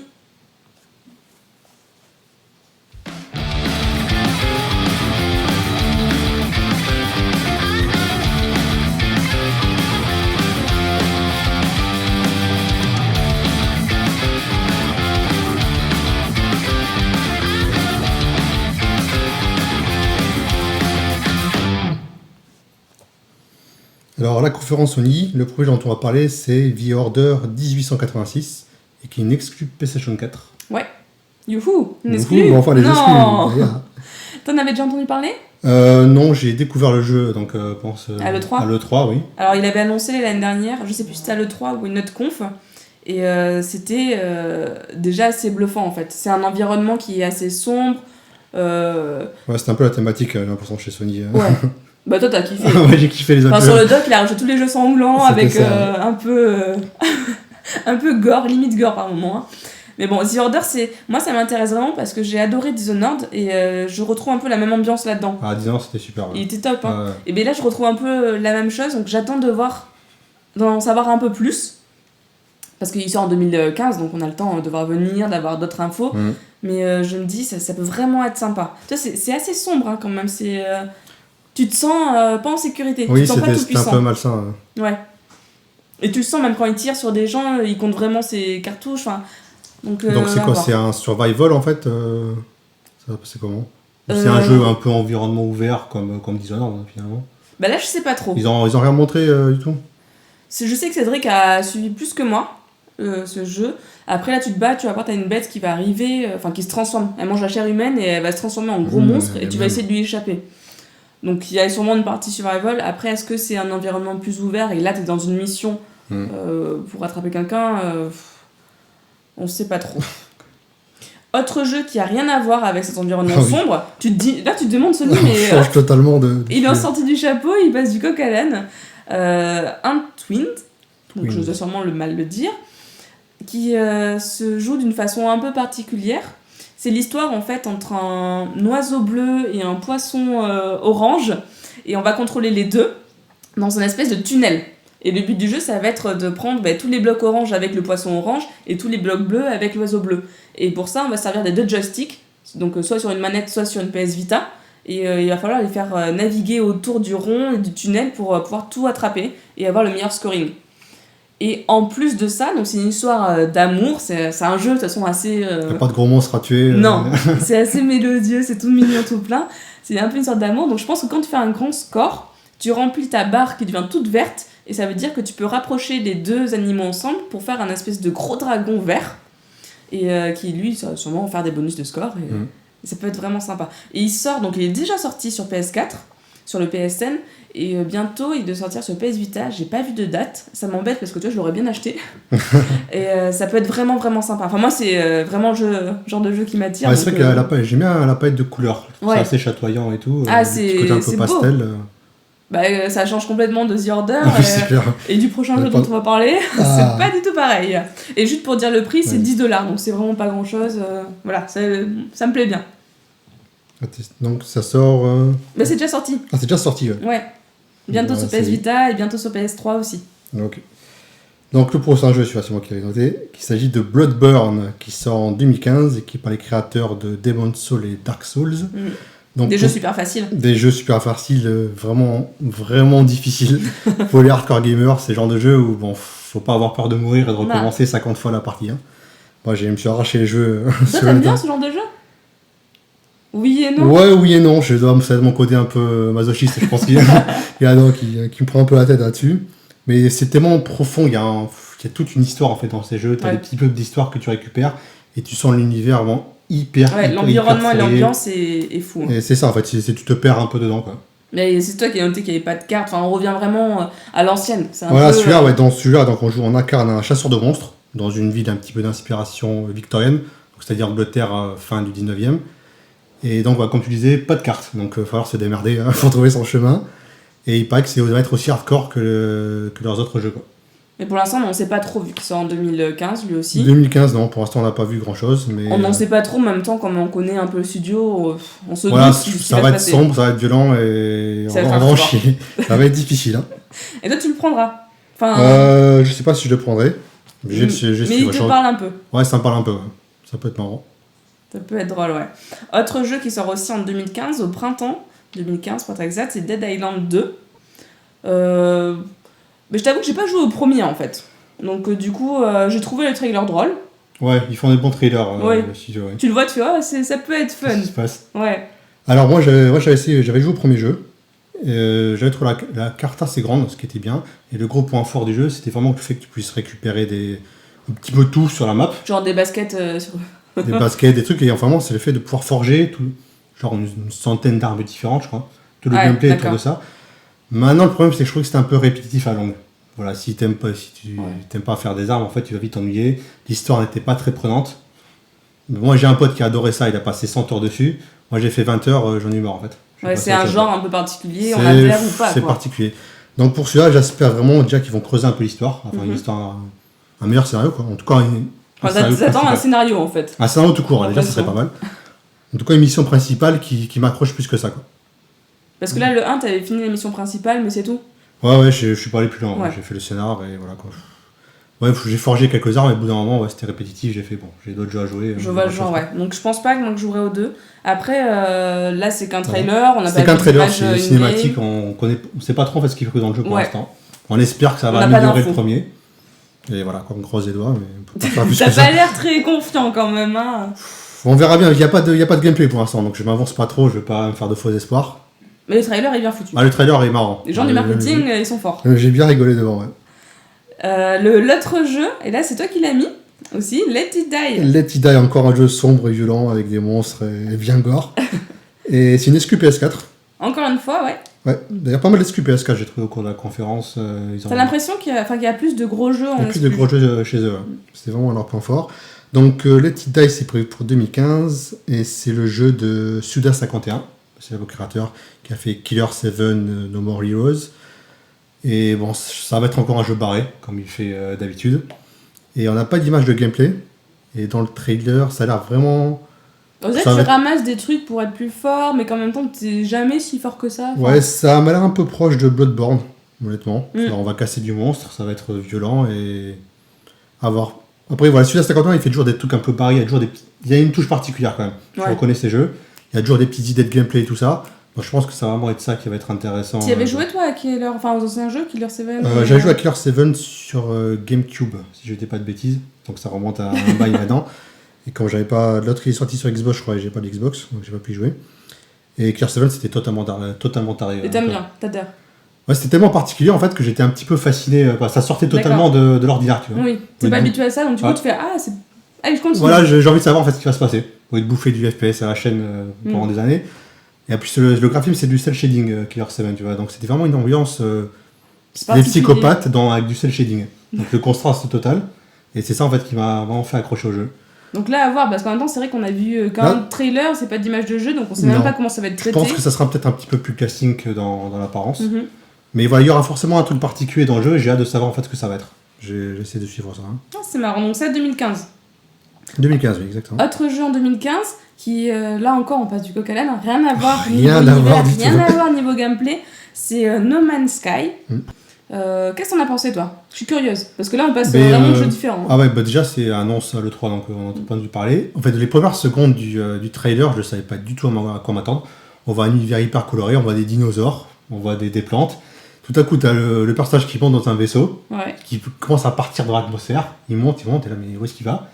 Alors, la conférence Sony, le projet dont on va parler, c'est The Order 1886, et qui est une exclue PlayStation 4. Ouais. Youhou, une exclue. Enfin, les exclus. T'en avais déjà entendu parler ? Non, j'ai découvert le jeu, donc pense à l'E3. À l'E3, oui. Alors, il avait annoncé l'année dernière, je sais plus si c'était à l'E3 ou une autre conf, et c'était déjà assez bluffant en fait. C'est un environnement qui est assez sombre. Ouais, c'était un peu la thématique, j'ai l'impression, chez Sony. Ouais. Bah toi t'as kiffé. Ouais, j'ai kiffé les autres sur le doc il a rajouté tous les jeux sanglants avec un peu gore, limite gore par moment. Hein. Mais bon, The Order, moi ça m'intéresse vraiment parce que j'ai adoré Dishonored et je retrouve un peu la même ambiance là-dedans. Ah, Dishonored c'était super. Ouais. Il était top. Hein. Et bien là je retrouve un peu la même chose, donc j'attends d'en savoir un peu plus. Parce qu'il sort en 2015, donc on a le temps de voir venir, d'avoir d'autres infos. Mais je me dis, ça peut vraiment être sympa. Tu vois, c'est assez sombre hein, quand même. Tu te sens pas en sécurité. Oui, tu te sens pas tout c'était un peu malsain. Ouais. Et tu le sens même quand il tire sur des gens, il compte vraiment ses cartouches. Donc c'est quoi ? C'est un survival en fait ça va passer comment ? C'est un jeu un peu environnement ouvert comme Dishonored finalement. Bah là je sais pas trop. Ils ont rien montré du tout ? Je sais que Cédric a suivi plus que moi ce jeu. Après là tu te bats, tu vas voir t'as une bête qui va arriver, qui se transforme. Elle mange la chair humaine et elle va se transformer en gros monstre et tu vas essayer de lui échapper. Donc il y a sûrement une partie survival. Après, est-ce que c'est un environnement plus ouvert et là t'es dans une mission pour attraper quelqu'un on sait pas trop. Autre jeu qui a rien à voir avec cet environnement sombre, tu te demandes Sony, mais change totalement de. Il est en sortie du chapeau, il passe du coq à l'âne. Untwinned, donc je dois sûrement mal le dire, qui se joue d'une façon un peu particulière. C'est l'histoire en fait entre un oiseau bleu et un poisson orange, et on va contrôler les deux dans une espèce de tunnel. Et le but du jeu, ça va être de prendre tous les blocs orange avec le poisson orange et tous les blocs bleus avec l'oiseau bleu. Et pour ça, on va servir des deux joysticks, donc soit sur une manette, soit sur une PS Vita, et il va falloir les faire naviguer autour du rond et du tunnel pour pouvoir tout attraper et avoir le meilleur scoring. Et en plus de ça, donc c'est une histoire d'amour, c'est un jeu de toute façon assez... T'as pas de gros monstres à tuer. Non, c'est assez mélodieux, c'est tout mignon, tout plein. C'est un peu une sorte d'amour. Donc je pense que quand tu fais un grand score, tu remplis ta barre qui devient toute verte. Et ça veut dire que tu peux rapprocher les deux animaux ensemble pour faire un espèce de gros dragon vert. Et qui, lui, ça va sûrement faire des bonus de score. Et ça peut être vraiment sympa. Et il est déjà sorti sur PS4, sur le PSN. Et bientôt, il doit sortir sur PS Vita. J'ai pas vu de date. Ça m'embête parce que tu vois, je l'aurais bien acheté. Et ça peut être vraiment, vraiment sympa. Enfin, moi, c'est vraiment le genre de jeu qui m'attire. Ouais, c'est vrai que j'aime bien la palette de couleurs. Ouais. C'est assez chatoyant et tout. C'est côté un peu pastel. Beau. Ça change complètement de The Order et du prochain jeu dont on va parler. C'est pas du tout pareil. Et juste pour dire le prix, c'est $10. Donc c'est vraiment pas grand chose. Voilà, ça me plaît bien. Donc ça sort. C'est déjà sorti. Ah, c'est déjà sorti, ouais. Bientôt sur PS Vita et bientôt sur PS3 aussi. Ok. Donc le prochain jeu, c'est moi qui l'avais noté, qu'il s'agit de Bloodborne, qui sort en 2015 et qui est par les créateurs de Demon's Souls et Dark Souls. Donc, des jeux super faciles. Des jeux super faciles, vraiment, vraiment difficiles. Pour les hardcore gamers, c'est le genre de jeu où faut pas avoir peur de mourir et de recommencer 50 fois la partie. Moi, je me suis arraché les jeux. Toi, t'aimes bien ce genre de jeu ? Oui et non. Ouais, oui et non. Ça va être mon côté un peu masochiste. Je pense qu'il y a un qui me prend un peu la tête là-dessus. Mais c'est tellement profond. Il y a toute une histoire en fait dans ces jeux. T'as des petits peu d'histoire que tu récupères et tu sens l'univers vraiment hyper. L'environnement et l'ambiance est fou. Et c'est ça en fait. Tu te perds un peu dedans quoi. Mais c'est toi qui as noté qu'il n'y avait pas de carte. Enfin, on revient vraiment à l'ancienne. Voilà, dans celui-là, donc on incarne un chasseur de monstres dans une ville un petit peu d'inspiration victorienne, c'est-à-dire Angleterre fin du 19e. Et donc, comme tu disais, pas de carte. Donc, il va falloir se démerder pour trouver son chemin. Et il paraît que ça va être aussi hardcore que leurs autres jeux, quoi. Mais pour l'instant, on ne sait pas trop, vu qu'il sort en 2015, lui aussi. 2015, non, pour l'instant, on n'a pas vu grand-chose. Mais on n'en sait pas trop, en même temps, comme on connaît un peu le studio, on se doute ça va être sombre, ça va être violent, et en revanche, ça va être difficile. Et toi, tu le prendras je sais pas si je le prendrai. Mais il te parle un peu. Ouais, ça me parle un peu, ouais. Ça peut être marrant. Ça peut être drôle, ouais. Autre jeu qui sort aussi en 2015, au printemps 2015 pour être exact, c'est Dead Island 2. Mais je t'avoue que j'ai pas joué au premier en fait. Donc du coup, j'ai trouvé le trailer drôle. Ouais, ils font des bons trailers. Le studio, ouais. Tu le vois, tu vois, ça peut être fun. Ça se passe. Ouais. Alors moi j'avais joué au premier jeu. J'avais trouvé la carte assez grande, ce qui était bien. Et le gros point fort du jeu, c'était vraiment le fait que tu puisses récupérer un petit peu tout sur la map. Genre des baskets des baskets, des trucs. Et enfin, c'est le fait de pouvoir forger genre une centaine d'armes différentes, je crois. Tout le gameplay autour de ça. Maintenant, le problème, c'est que je trouve que c'était un peu répétitif à longue. Voilà, si tu t'aimes pas faire des armes, en fait, tu vas vite t'ennuyer. L'histoire n'était pas très prenante. Moi, j'ai un pote qui a adoré ça, il a passé 100 heures dessus. Moi, j'ai fait 20 heures, j'en ai eu marre, en fait. Ouais, c'est un genre un peu particulier, on a l'air ou pas. C'est particulier. Donc, pour celui-là, j'espère vraiment déjà qu'ils vont creuser un peu l'histoire. Enfin, une histoire, un meilleur scénario, quoi. En tout cas, t'attends un scénario, en fait. Un scénario tout court, déjà, ça serait pas mal. En tout cas, une mission principale qui m'accroche plus que ça, quoi. Parce que là, le 1, t'avais fini la mission principale, mais c'est tout. Ouais, je suis pas allé plus loin. Ouais. J'ai fait le scénar et voilà quoi. Ouais, j'ai forgé quelques armes, mais au bout d'un moment, c'était répétitif. J'ai fait j'ai d'autres jeux à jouer. Je vois le genre, ouais. Donc je pense pas que moi je jouerai aux deux. Après, là, c'est qu'un trailer. On a c'est qu'un trailer, c'est cinématique. On sait pas trop en fait ce qu'il fait dans le jeu pour l'instant. On espère que ça va améliorer le premier. Et voilà, on croise les doigts. Mais t'as pas l'air très confiant quand même. Hein. On verra bien. Il n'y a pas de gameplay pour l'instant, donc je m'avance pas trop. Je vais pas me faire de faux espoirs. Mais le trailer est bien foutu. Le trailer est marrant. Les gens du marketing, ils sont forts. J'ai bien rigolé devant, ouais. L'autre jeu, et là c'est toi qui l'as mis aussi, Let It Die. Let It Die, encore un jeu sombre et violent avec des monstres et bien gore. Et c'est une SQ PS4. Encore une fois, ouais. Ouais, d'ailleurs pas mal d'SQ PS4 j'ai trouvé au cours de la conférence. T'as l'impression qu'il y a plus de gros jeux en Il y a plus de gros jeux chez eux, ouais. C'était vraiment leur point fort. Donc Let It Die c'est prévu pour 2015 et c'est le jeu de Suda51. C'est le créateur qui a fait Killer 7 No More Heroes. Et bon, ça va être encore un jeu barré, comme il fait d'habitude. Et on n'a pas d'image de gameplay. Et dans le trailer, ça a l'air vraiment... On dirait que tu ramasses des trucs pour être plus fort, mais qu'en même temps, t'es jamais si fort que ça. Ouais, ça m'a l'air un peu proche de Bloodborne, honnêtement. Alors, on va casser du monstre, ça va être violent et... à voir. Après, voilà, celui-là, 51, il fait toujours des trucs un peu barrés. Il y a une touche particulière, quand même. Je reconnais ces jeux. Il y a toujours des petites idées de gameplay et tout ça. Donc, je pense que ça va vraiment être ça qui va être intéressant. Tu y avais joué toi à aux anciens jeux, Killer 7 J'avais joué à Killer 7 sur GameCube, si je ne dis pas de bêtises. Donc ça remonte à un bail maintenant. Et comme j'avais pas. L'autre il est sorti sur Xbox, je crois, et j'ai pas de Xbox, donc j'ai pas pu y jouer. Et Killer 7 c'était totalement taré. Et t'aimes bien, t'adores. Ouais, c'était tellement particulier en fait que j'étais un petit peu fasciné. Ça sortait totalement de l'ordinaire, tu vois. Oui, t'es pas habitué à ça, donc du coup tu fais c'est. Allez, je continue. Voilà, j'ai envie de savoir en fait ce qui va se passer. Au lieu de bouffer du FPS à la chaîne pendant des années. Et en plus, le graphisme c'est du cel shading, Killer 7, tu vois. Donc c'était vraiment une ambiance. Des psychopathes avec du cel shading. Donc le contraste total. Et c'est ça en fait qui m'a vraiment fait accrocher au jeu. Donc là à voir, parce qu'en même temps c'est vrai qu'on a vu quand même trailer, c'est pas d'image de jeu, donc on sait même pas comment ça va être traité. Je pense que ça sera peut-être un petit peu plus casting que dans l'apparence. Mais voilà, il y aura forcément un truc particulier dans le jeu et j'ai hâte de savoir en fait ce que ça va être. J'essaie de suivre ça. C'est marrant, donc c'est 2015. 2015, oui, exactement. Autre jeu en 2015 qui, là encore, on passe du coq à l'âne, rien à voir niveau gameplay, c'est No Man's Sky. Qu'est-ce que t'en as pensé, toi ? Je suis curieuse, parce que là, on passe vraiment de jeux différents. Ah ouais, déjà, c'est annonce le 3, donc on n'entend pas entendu parler. En fait, les premières secondes du trailer, je ne savais pas du tout à quoi m'attendre. On voit un univers hyper coloré, on voit des dinosaures, on voit des plantes. Tout à coup, tu as le personnage qui monte dans un vaisseau, qui commence à partir dans l'atmosphère. Il monte, et là, mais où est-ce qu'il va ?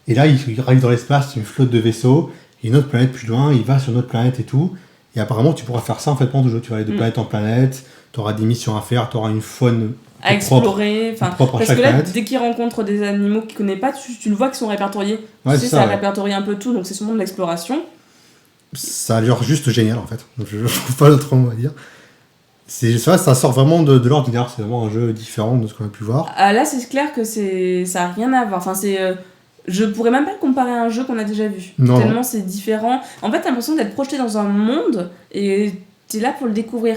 Et là, il arrive dans l'espace, une flotte de vaisseaux, il y a une autre planète plus loin, il va sur une autre planète et tout. Et apparemment, tu pourras faire ça en fait pendant le jeu. Tu vas aller de planète en planète, tu auras des missions à faire, tu auras une faune à explorer. Propre parce que là, dès qu'il rencontre des animaux qu'il ne connaît pas, tu le vois qu'ils sont répertoriés. Ouais, tu sais, ça répertorie un peu tout, donc c'est sûrement de l'exploration. Ça a l'air juste génial en fait. Je ne trouve pas d'autre mot à dire. Ça sort vraiment de l'ordinaire, c'est vraiment un jeu différent de ce qu'on a pu voir. Là, c'est clair que ça n'a rien à voir. Enfin, je pourrais même pas le comparer à un jeu qu'on a déjà vu. Tellement c'est différent. En fait, t'as l'impression d'être projeté dans un monde et t'es là pour le découvrir.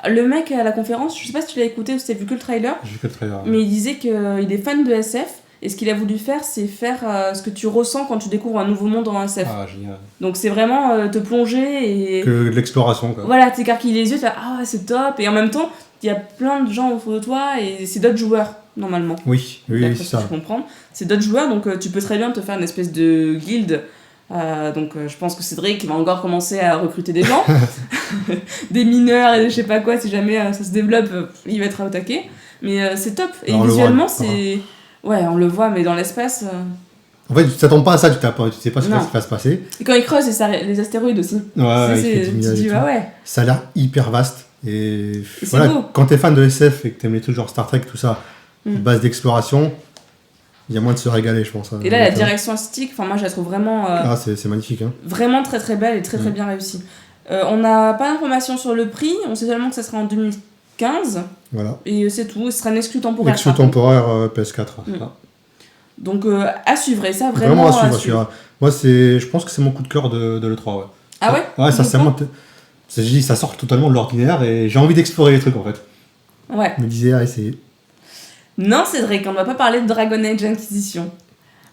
Le mec à la conférence, je sais pas si tu l'as écouté ou si t'as vu que le trailer. J'ai vu que le trailer. Mais il disait qu'il est fan de SF et ce qu'il a voulu faire, c'est faire ce que tu ressens quand tu découvres un nouveau monde en SF. Ah, génial. Donc c'est vraiment te plonger et. Que de l'exploration, quoi. Voilà, t'écarquilles les yeux, tu fais c'est top. Et en même temps, il y a plein de gens autour de toi et c'est d'autres joueurs. Normalement. Oui, c'est ça. Je comprends. C'est d'autres joueurs, donc tu peux très bien te faire une espèce de guilde. Donc je pense que Cédric va encore commencer à recruter des gens, des mineurs et je sais pas quoi. Si jamais ça se développe, il va être attaqué. Mais c'est top. Et visuellement, c'est. Ouais, on le voit, mais dans l'espace. En fait, tu t'attends pas à ça, tu sais pas ce qui va se passer. Et quand ils creusent les astéroïdes aussi. Ouais, tu dis, ouais. Ça a l'air hyper vaste. Et voilà, beau. Quand t'es fan de SF et que t'aimes les trucs genre Star Trek, tout ça, base d'exploration, il y a moins de se régaler, je pense. Et là, la direction artistique, moi je la trouve vraiment. C'est magnifique. Hein. Vraiment très très belle et très très bien réussie. On n'a pas d'informations sur le prix, on sait seulement que ça sera en 2015. Voilà. Et c'est tout, ce sera un exclu temporaire. Exclu temporaire PS4. Donc à suivre, et ça vraiment à suivre. Moi, je pense que c'est mon coup de cœur de l'E3. Ouais. Ah ouais? Ouais, ça ça sort totalement de l'ordinaire et j'ai envie d'explorer les trucs en fait. Ouais. Je me disais, à essayer. Non, Cédric, on ne va pas parler de Dragon Age Inquisition.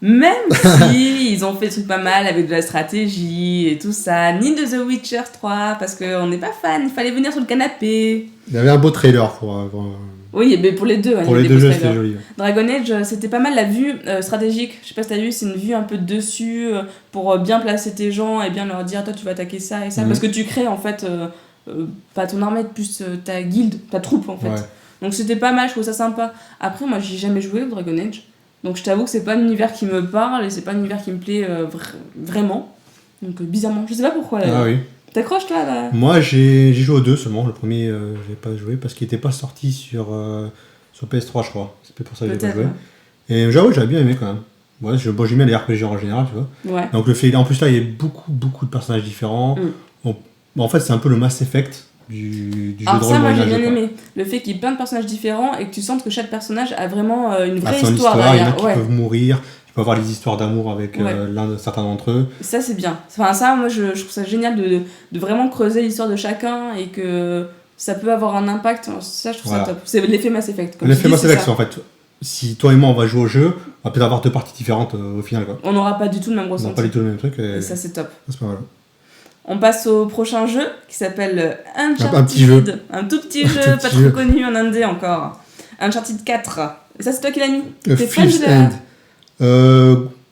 Même si ils ont fait des trucs pas mal avec de la stratégie et tout ça, ni de The Witcher 3, parce qu'on n'est pas fan, il fallait venir sur le canapé. Il y avait un beau trailer pour Oui, mais pour les deux. Pour les deux jeux, c'était joli. Dragon Age, c'était pas mal la vue stratégique. Je sais pas si t'as vu, c'est une vue un peu dessus pour bien placer tes gens et bien leur dire, toi tu vas attaquer ça et ça. Parce que tu crées en fait, pas ton armée, plus ta guilde, ta troupe en fait. Ouais. Donc c'était pas mal, je trouve ça sympa. Après, moi j'ai jamais joué au Dragon Age. Donc je t'avoue que c'est pas un univers qui me parle et c'est pas un univers qui me plaît vraiment. Donc bizarrement, je sais pas pourquoi. Ah oui. T'accroches toi là? Moi j'ai joué aux deux seulement, le premier j'ai pas joué parce qu'il était pas sorti sur PS3 je crois, c'est peut-être pour ça que j'ai pas joué. Ouais. Et j'avoue j'avais bien aimé quand même. Ouais, j'aime bien les RPG en général, tu vois. Ouais. Donc le fait, en plus là il y a beaucoup de personnages différents. En fait c'est un peu le Mass Effect du jeu de rôle. Ça moi j'ai bien aimé, le fait qu'il y ait plein de personnages différents et que tu sentes que chaque personnage a vraiment une vraie histoire derrière. Il y en a qui peuvent mourir. Tu peux avoir des histoires d'amour avec certains d'entre eux. Ça c'est bien. Enfin ça moi je trouve ça génial de vraiment creuser l'histoire de chacun et que ça peut avoir un impact. Ça je trouve ça top. C'est l'effet Mass Effect. L'effet Mass Effect, en fait. Si toi et moi on va jouer au jeu, on va peut-être avoir deux parties différentes au final, quoi. On n'aura pas du tout le même ressenti. On n'aura pas du tout le même truc. Et ça c'est top. C'est pas mal. On passe au prochain jeu qui s'appelle Uncharted. Un petit jeu. Un tout petit jeu, pas trop connu en indé encore. Uncharted 4. Et ça, c'est toi qui l'as mis. T'es fan de la...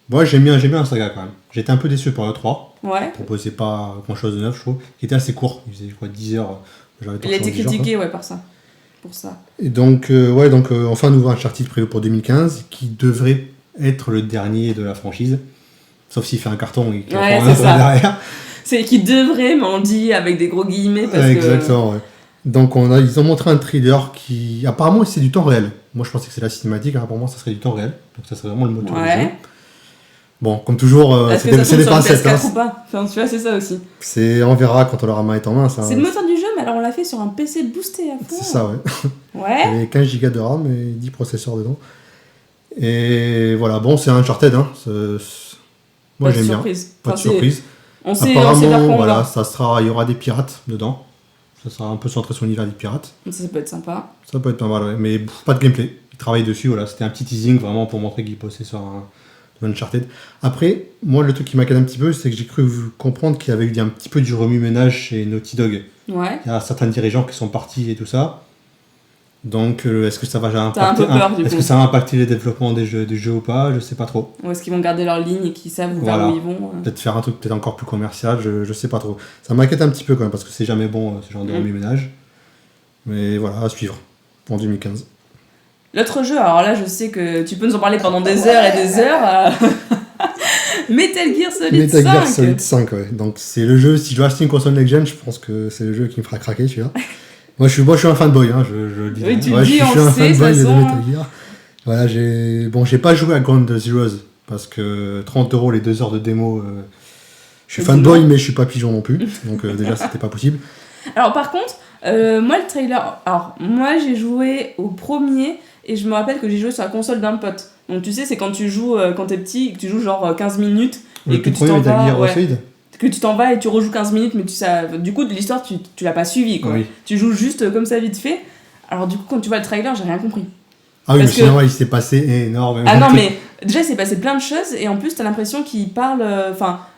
Moi, j'aime bien la saga quand même. J'étais un peu déçu par le 3. Ouais. Il proposait pas grand chose de neuf, je trouve. Il était assez court. Il faisait, je crois, 10 heures. Il a été critiqué, ouais, par ça. Pour ça. Et donc, enfin, nouveau Uncharted prévu pour 2015, qui devrait être le dernier de la franchise. Sauf s'il fait un carton et qu'il ouais, reprend un autre derrière. C'est qui devrait, mais on dit avec des gros guillemets. Parce exactement, ouais. Donc, ils ont montré un trailer qui. Apparemment, c'est du temps réel. Moi, je pensais que c'est la cinématique. Apparemment, ça serait du temps réel. Donc, ça serait vraiment le moteur du jeu. Bon, comme toujours, c'est des pincettes. Ou pas enfin, tu vois, c'est ça aussi. On verra quand on l'aura main est en main. Ça, c'est le moteur du jeu, mais alors on l'a fait sur un PC boosté à fond. C'est ça, ouais. Ouais. Il y avait 15 Go de RAM et 10 processeurs dedans. Et voilà, bon, c'est un Uncharted. Hein. Moi, j'aime bien. Pas de surprise. Apparemment, voilà, il y aura des pirates dedans. Ça sera un peu centré sur l'univers des pirates. Ça peut être sympa. Ça peut être pas mal, ouais. Mais pas de gameplay. Ils travaillent dessus, voilà. C'était un petit teasing vraiment pour montrer qu'ils bossaient sur un Uncharted. Après, moi, le truc qui m'inquiète un petit peu, c'est que j'ai cru comprendre qu'il y avait eu un petit peu du remue-ménage chez Naughty Dog. Ouais. Il y a certains dirigeants qui sont partis et tout ça. Donc, est-ce que ça va impacter, que ça va impacter les développements des jeux ou pas? Je sais pas trop. Ou est-ce qu'ils vont garder leur ligne et qu'ils savent vers où ils vont Peut-être faire un truc peut-être encore plus commercial, je sais pas trop. Ça m'inquiète un petit peu quand même parce que c'est jamais bon ce genre de remue-ménage. Mais voilà, à suivre en 2015. L'autre jeu, alors là je sais que tu peux nous en parler pendant des heures et des heures. Metal Gear Solid 5. Metal Gear Solid 5, ouais. Donc c'est le jeu, si je dois acheter une console next gen, je pense que c'est le jeu qui me fera craquer celui-là. Moi, je suis un fanboy, hein, je le dis. Oui, tu le dis, je suis un fanboy de Metal Gear. Voilà, j'ai pas joué à Ground Zeroes parce que 30 € les 2 heures de démo. Je suis fanboy, mais je suis pas pigeon non plus. Donc déjà, c'était pas possible. Alors par contre, moi le trailer. Alors moi j'ai joué au premier et je me rappelle que j'ai joué sur la console d'un pote. Donc tu sais, c'est quand tu joues quand t'es petit, que tu joues genre 15 minutes et que tu t'en vas. Que tu t'en vas et tu rejoues 15 minutes, mais du coup, de l'histoire, tu l'as pas suivi, quoi. Oui. Tu joues juste comme ça, vite fait. Alors, du coup, quand tu vois le trailer, j'ai rien compris. Ah oui, mais sinon, il s'est passé énormément. Ah non, mais déjà, il s'est passé plein de choses, et en plus, t'as l'impression qu'il parle. Ah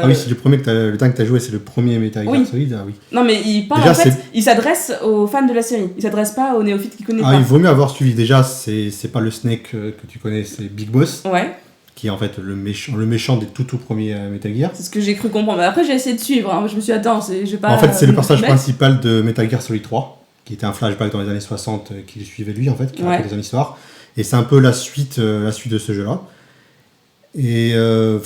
oui, c'est le temps que t'as joué, c'est le premier Metal Gear Solid, ah oui. Non, mais il parle, déjà, en fait, il s'adresse aux fans de la série. Il s'adresse pas aux néophytes qui connaissent pas. Ah, il vaut mieux avoir suivi. Déjà, c'est pas le Snake que tu connais, c'est Big Boss. Ouais. Qui est en fait le méchant des tout premiers Metal Gear. C'est ce que j'ai cru comprendre. Mais après, j'ai essayé de suivre. Hein. Je me suis dit, attends, j'ai pas. En fait, c'est le personnage principal de Metal Gear Solid 3, qui était un flashback dans les années 60 qui le suivait lui, en fait, qui racontait son histoire. Et c'est un peu la suite de ce jeu-là. Et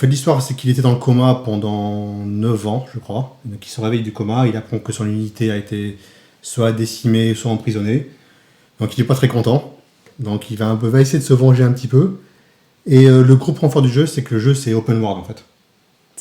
l'histoire, c'est qu'il était dans le coma pendant 9 ans, je crois. Donc, il se réveille du coma, il apprend que son unité a été soit décimée, soit emprisonnée. Donc, il n'est pas très content. Donc, il va essayer de se venger un petit peu. Et le gros point fort du jeu, c'est que le jeu, c'est open world, en fait.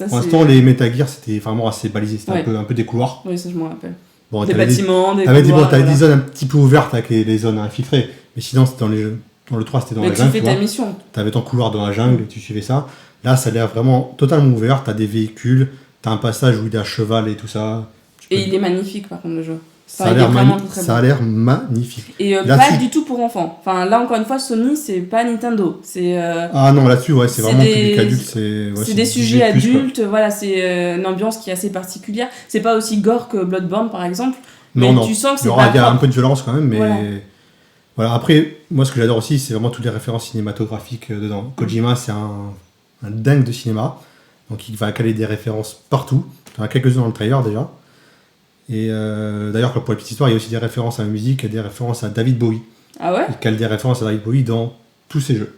Pour l'instant, les Metal Gear, c'était vraiment assez balisé. C'était un peu des couloirs. Oui, ça, je m'en rappelle. Bon, des bâtiments, des couloirs. T'avais des zones un petit peu ouvertes avec les zones infiltrées. Mais sinon, c'était dans les jeux. Dans le 3, c'était dans la jungle. Mais tu fais ta mission. T'avais ton couloir dans la jungle, tu suivais ça. Là, ça a l'air vraiment totalement ouvert. T'as des véhicules, t'as un passage où il est à cheval et tout ça. Et il est magnifique, par contre, le jeu. Ça a l'air magnifique. Et pas du tout pour enfants. Enfin, là, encore une fois, Sony, c'est pas Nintendo. Ah non, là-dessus, ouais, c'est vraiment public adulte. C'est des sujets adultes, voilà, c'est une ambiance qui est assez particulière. C'est pas aussi gore que Bloodborne, par exemple. Mais tu sens que c'est pas. Il y a un peu de violence quand même, mais. Voilà, après, moi, ce que j'adore aussi, c'est vraiment toutes les références cinématographiques dedans. Kojima, c'est un dingue de cinéma. Donc, il va caler des références partout. Il y en a quelques-unes dans le trailer déjà. Et d'ailleurs, pour la petite histoire, il y a aussi des références à la musique et des références à David Bowie. Ah ouais? Il cale des références à David Bowie dans tous ses jeux.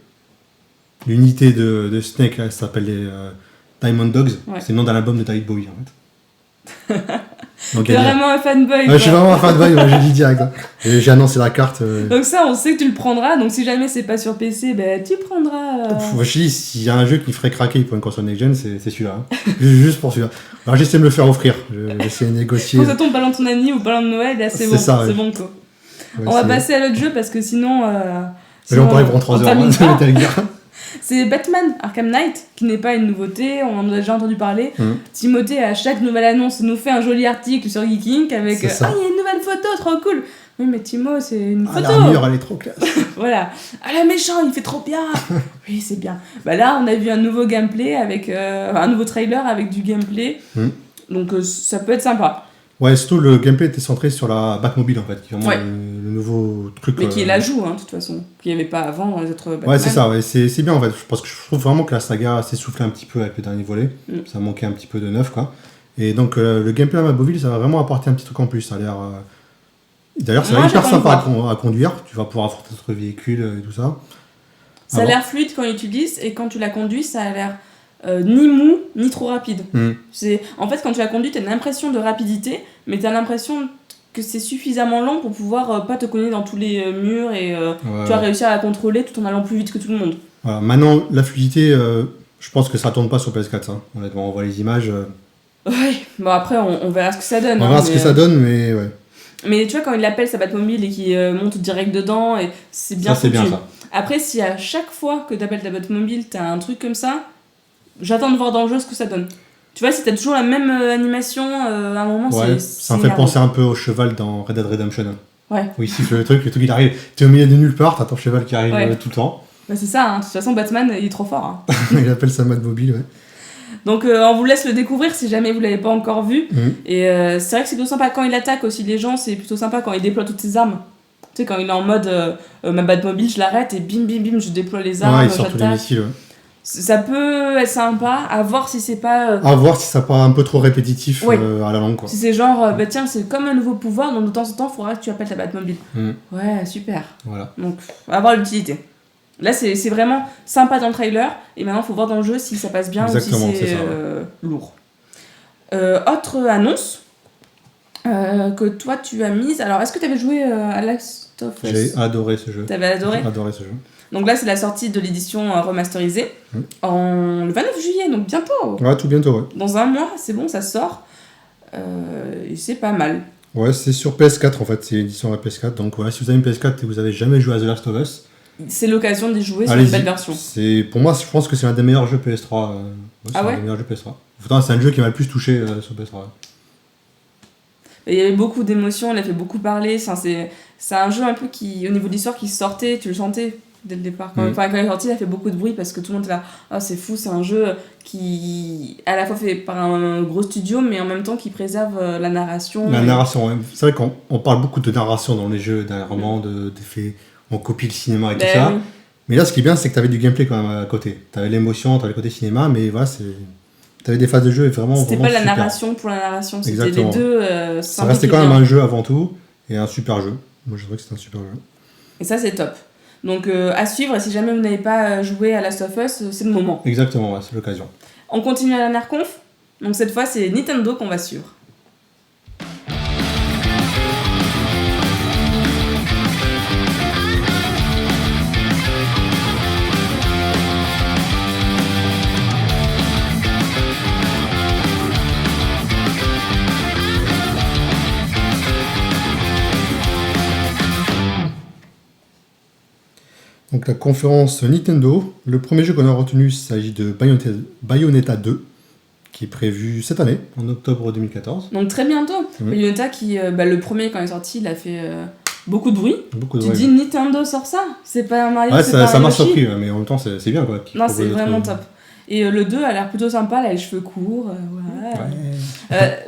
L'unité de Snake, là, ça s'appelle les Diamond Dogs. Ouais. C'est le nom d'un album de David Bowie, en fait. T'es vraiment un fanboy. Je suis vraiment un fanboy, j'ai dit direct. Hein. J'ai annoncé la carte. Donc ça, on sait que tu le prendras. Donc si jamais c'est pas sur PC, tu prendras. Je dis, s'il y a un jeu qui me ferait craquer pour une console next-gen, c'est celui-là. Hein. Juste pour celui-là. Alors j'essaie de me le faire offrir. J'essaie de négocier. Quand ça tombe pas dans ton ami ou pas dans Noël, là c'est bon. Ça, c'est bon quoi. Ouais, on va passer à l'autre jeu parce que sinon... on parlait pendant 3 heures. C'est Batman Arkham Knight, qui n'est pas une nouveauté, on en a déjà entendu parler. Timothée, à chaque nouvelle annonce, nous fait un joli article sur Geeking avec « Ah, il y a une nouvelle photo, trop cool !» Oui, mais Timo, c'est une photo. L'armure, elle est trop classe. Voilà. Ah, le méchant, il fait trop bien. Oui, c'est bien. Là, on a vu un nouveau gameplay avec... un nouveau trailer avec du gameplay. Donc, ça peut être sympa. Ouais, surtout le gameplay était centré sur la Batmobile en fait, qui est vraiment le nouveau truc. Mais qui est l'ajout, de toute façon, qu'il n'y avait pas avant dans les autres Batman. Ouais, c'est ça, c'est bien en fait, parce que je trouve vraiment que la saga s'essoufflait un petit peu avec le dernier volet, ça manquait un petit peu de neuf quoi. Et donc le gameplay à Batmobile, ça va vraiment apporter un petit truc en plus, ça a l'air... D'ailleurs, ça va être hyper sympa à conduire, tu vas pouvoir affronter d'autres véhicules et tout ça. Ça a l'air fluide quand tu l'utilises, et quand tu la conduis, ça a l'air ni mou, ni trop rapide. En fait, quand tu la conduis, tu as une impression de rapidité, mais tu as l'impression que c'est suffisamment lent pour pouvoir pas te cogner dans tous les murs, et tu vas réussir à la contrôler tout en allant plus vite que tout le monde. Voilà. Maintenant, la fluidité, je pense que ça tourne pas sur PS4, ça. Honnêtement, on voit les images. Ouais, bon après, on verra ce que ça donne. On verra ce que ça donne, mais ouais. Mais tu vois, quand il appelle sa Batmobile et qu'il monte direct dedans, et c'est bien ça, c'est bien ça. Après, si à chaque fois que tu appelles ta Batmobile, t'as un truc comme ça, j'attends de voir dans le jeu ce que ça donne. Tu vois, si t'as toujours la même animation, à un moment, ça me fait penser un peu au cheval dans Red Dead Redemption. Ouais. Où il siffle le truc il arrive, t'es au milieu de nulle part, t'as ton cheval qui arrive tout le temps. Bah c'est ça, de toute façon, Batman, il est trop fort. Il appelle sa Batmobile, ouais. Donc on vous laisse le découvrir si jamais vous l'avez pas encore vu. Et c'est vrai que c'est plutôt sympa quand il attaque aussi les gens, c'est plutôt sympa quand il déploie toutes ses armes. Tu sais, quand il est en mode ma Batmobile, je l'arrête et bim bim bim, je déploie les armes. Ouais, il sort tous les missiles, Ça peut être sympa, à voir si c'est pas... À voir si ça pas un peu trop répétitif à la langue, quoi. Si c'est genre, tiens, c'est comme un nouveau pouvoir, donc de temps en temps, il faudra que tu appelles ta Batmobile. Ouais, super. Voilà. Donc, à voir l'utilité. Là, c'est vraiment sympa dans le trailer, et maintenant, il faut voir dans le jeu si ça passe bien. Exactement, ou si c'est lourd. Autre annonce que toi, tu as mise... Alors, est-ce que tu avais joué à Last of Us ? J'ai adoré ce jeu. T'avais adoré ? J'ai adoré ce jeu. Donc là, c'est la sortie de l'édition remasterisée le 29 juillet, donc bientôt. Ouais, tout bientôt, ouais. Dans un mois, c'est bon, ça sort. Et c'est pas mal. Ouais, c'est sur PS4 en fait, c'est l'édition à PS4. Donc voilà, si vous avez une PS4 et que vous avez jamais joué à The Last of Us, c'est l'occasion d'y jouer sur une belle version. Pour moi, je pense que c'est un des meilleurs jeux PS3. Ah ouais ? Un des meilleurs jeux PS3. Pourtant, c'est un jeu qui m'a le plus touché sur PS3. Et il y avait beaucoup d'émotions, il a fait beaucoup parler. C'est un jeu un peu qui, au niveau de l'histoire, qui sortait, tu le sentais dès le départ. Quand il est sorti, il a fait beaucoup de bruit parce que tout le monde était là. Oh, c'est fou, c'est un jeu qui, à la fois fait par un gros studio, mais en même temps qui préserve la narration. La narration, ouais. C'est vrai qu'on parle beaucoup de narration dans les jeux dernièrement, d'effets, on copie le cinéma et tout ça. Oui. Mais là, ce qui est bien, c'est que tu avais du gameplay quand même à côté. Tu avais l'émotion, tu avais le côté cinéma, mais voilà, tu avais des phases de jeu vraiment. C'était vraiment pas la super. narration pour la narration, c'était exactement. Les deux. Ça restait quand même un jeu avant tout et un super jeu. Moi, je trouvais que c'était un super jeu. Et ça, c'est top. Donc à suivre, et si jamais vous n'avez pas joué à Last of Us, c'est le moment. Exactement, ouais, c'est l'occasion. On continue à la dernière conf. Donc cette fois, c'est Nintendo qu'on va suivre. Donc la conférence Nintendo, le premier jeu qu'on a retenu, il s'agit de Bayonetta 2, qui est prévu cette année, en octobre 2014. Donc très bientôt. Bayonetta qui, le premier quand il est sorti, il a fait beaucoup de bruit. Tu dis Nintendo sort ça ? C'est pas un Mario, c'est pas un ça m'a Yoshi. surpris, mais en même temps c'est bien quoi. Non, c'est vraiment top. Et le 2 a l'air plutôt sympa, il a les cheveux courts.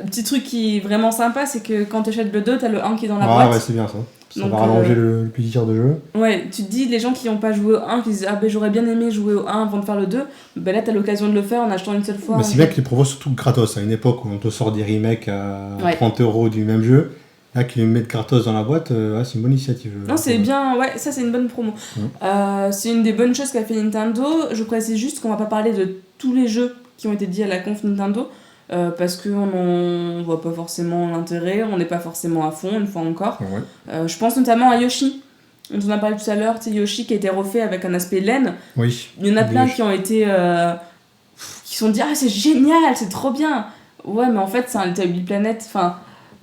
Petit truc qui est vraiment sympa, c'est que quand tu achètes le 2, t'as le 1 qui est dans la boîte. Ouais, c'est bien ça. Ça va rallonger le plaisir de jeu. Ouais, tu te dis, les gens qui n'ont pas joué au 1, qui disent j'aurais bien aimé jouer au 1 avant de faire le 2, là t'as l'occasion de le faire en achetant une seule fois. Mais c'est bien qu'ils proposent surtout gratos, à une époque où on te sort des remakes à 30€ du même jeu. Là, qu'ils mettent gratos dans la boîte, c'est une bonne initiative. Non, c'est bien, ça c'est une bonne promo. C'est une des bonnes choses qu'a fait Nintendo. Je précise juste qu'on va pas parler de tous les jeux qui ont été dit à la conf Nintendo. Parce qu'on ne voit pas forcément l'intérêt, on n'est pas forcément à fond, une fois encore. Je pense notamment à Yoshi, dont on a parlé tout à l'heure, tu sais, Yoshi qui a été refait avec un aspect laine. Oui. Il y en a plein qui ont été. qui se sont dit ah, c'est génial, c'est trop bien. Ouais, mais en fait, c'est un Little Big Planet. Enfin,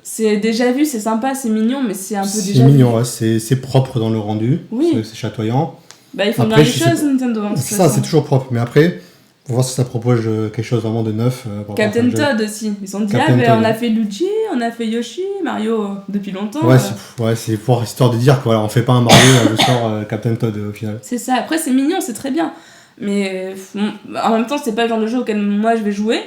c'est déjà vu, c'est sympa, c'est mignon, mais c'est un peu déjà vu. C'est mignon, ouais, c'est propre dans le rendu, c'est chatoyant. Ils font bien les choses, Nintendo. C'est ça, c'est toujours propre, mais après. Pour voir si ça propose quelque chose vraiment de neuf. Captain Todd aussi. Ils sont dit, on a fait Luigi, on a fait Yoshi, Mario depuis longtemps. C'est pour histoire de dire qu'on ne fait pas un Mario, je sors Captain Todd au final. C'est ça. Après, c'est mignon, c'est très bien. Mais en même temps, c'est pas le genre de jeu auquel moi je vais jouer.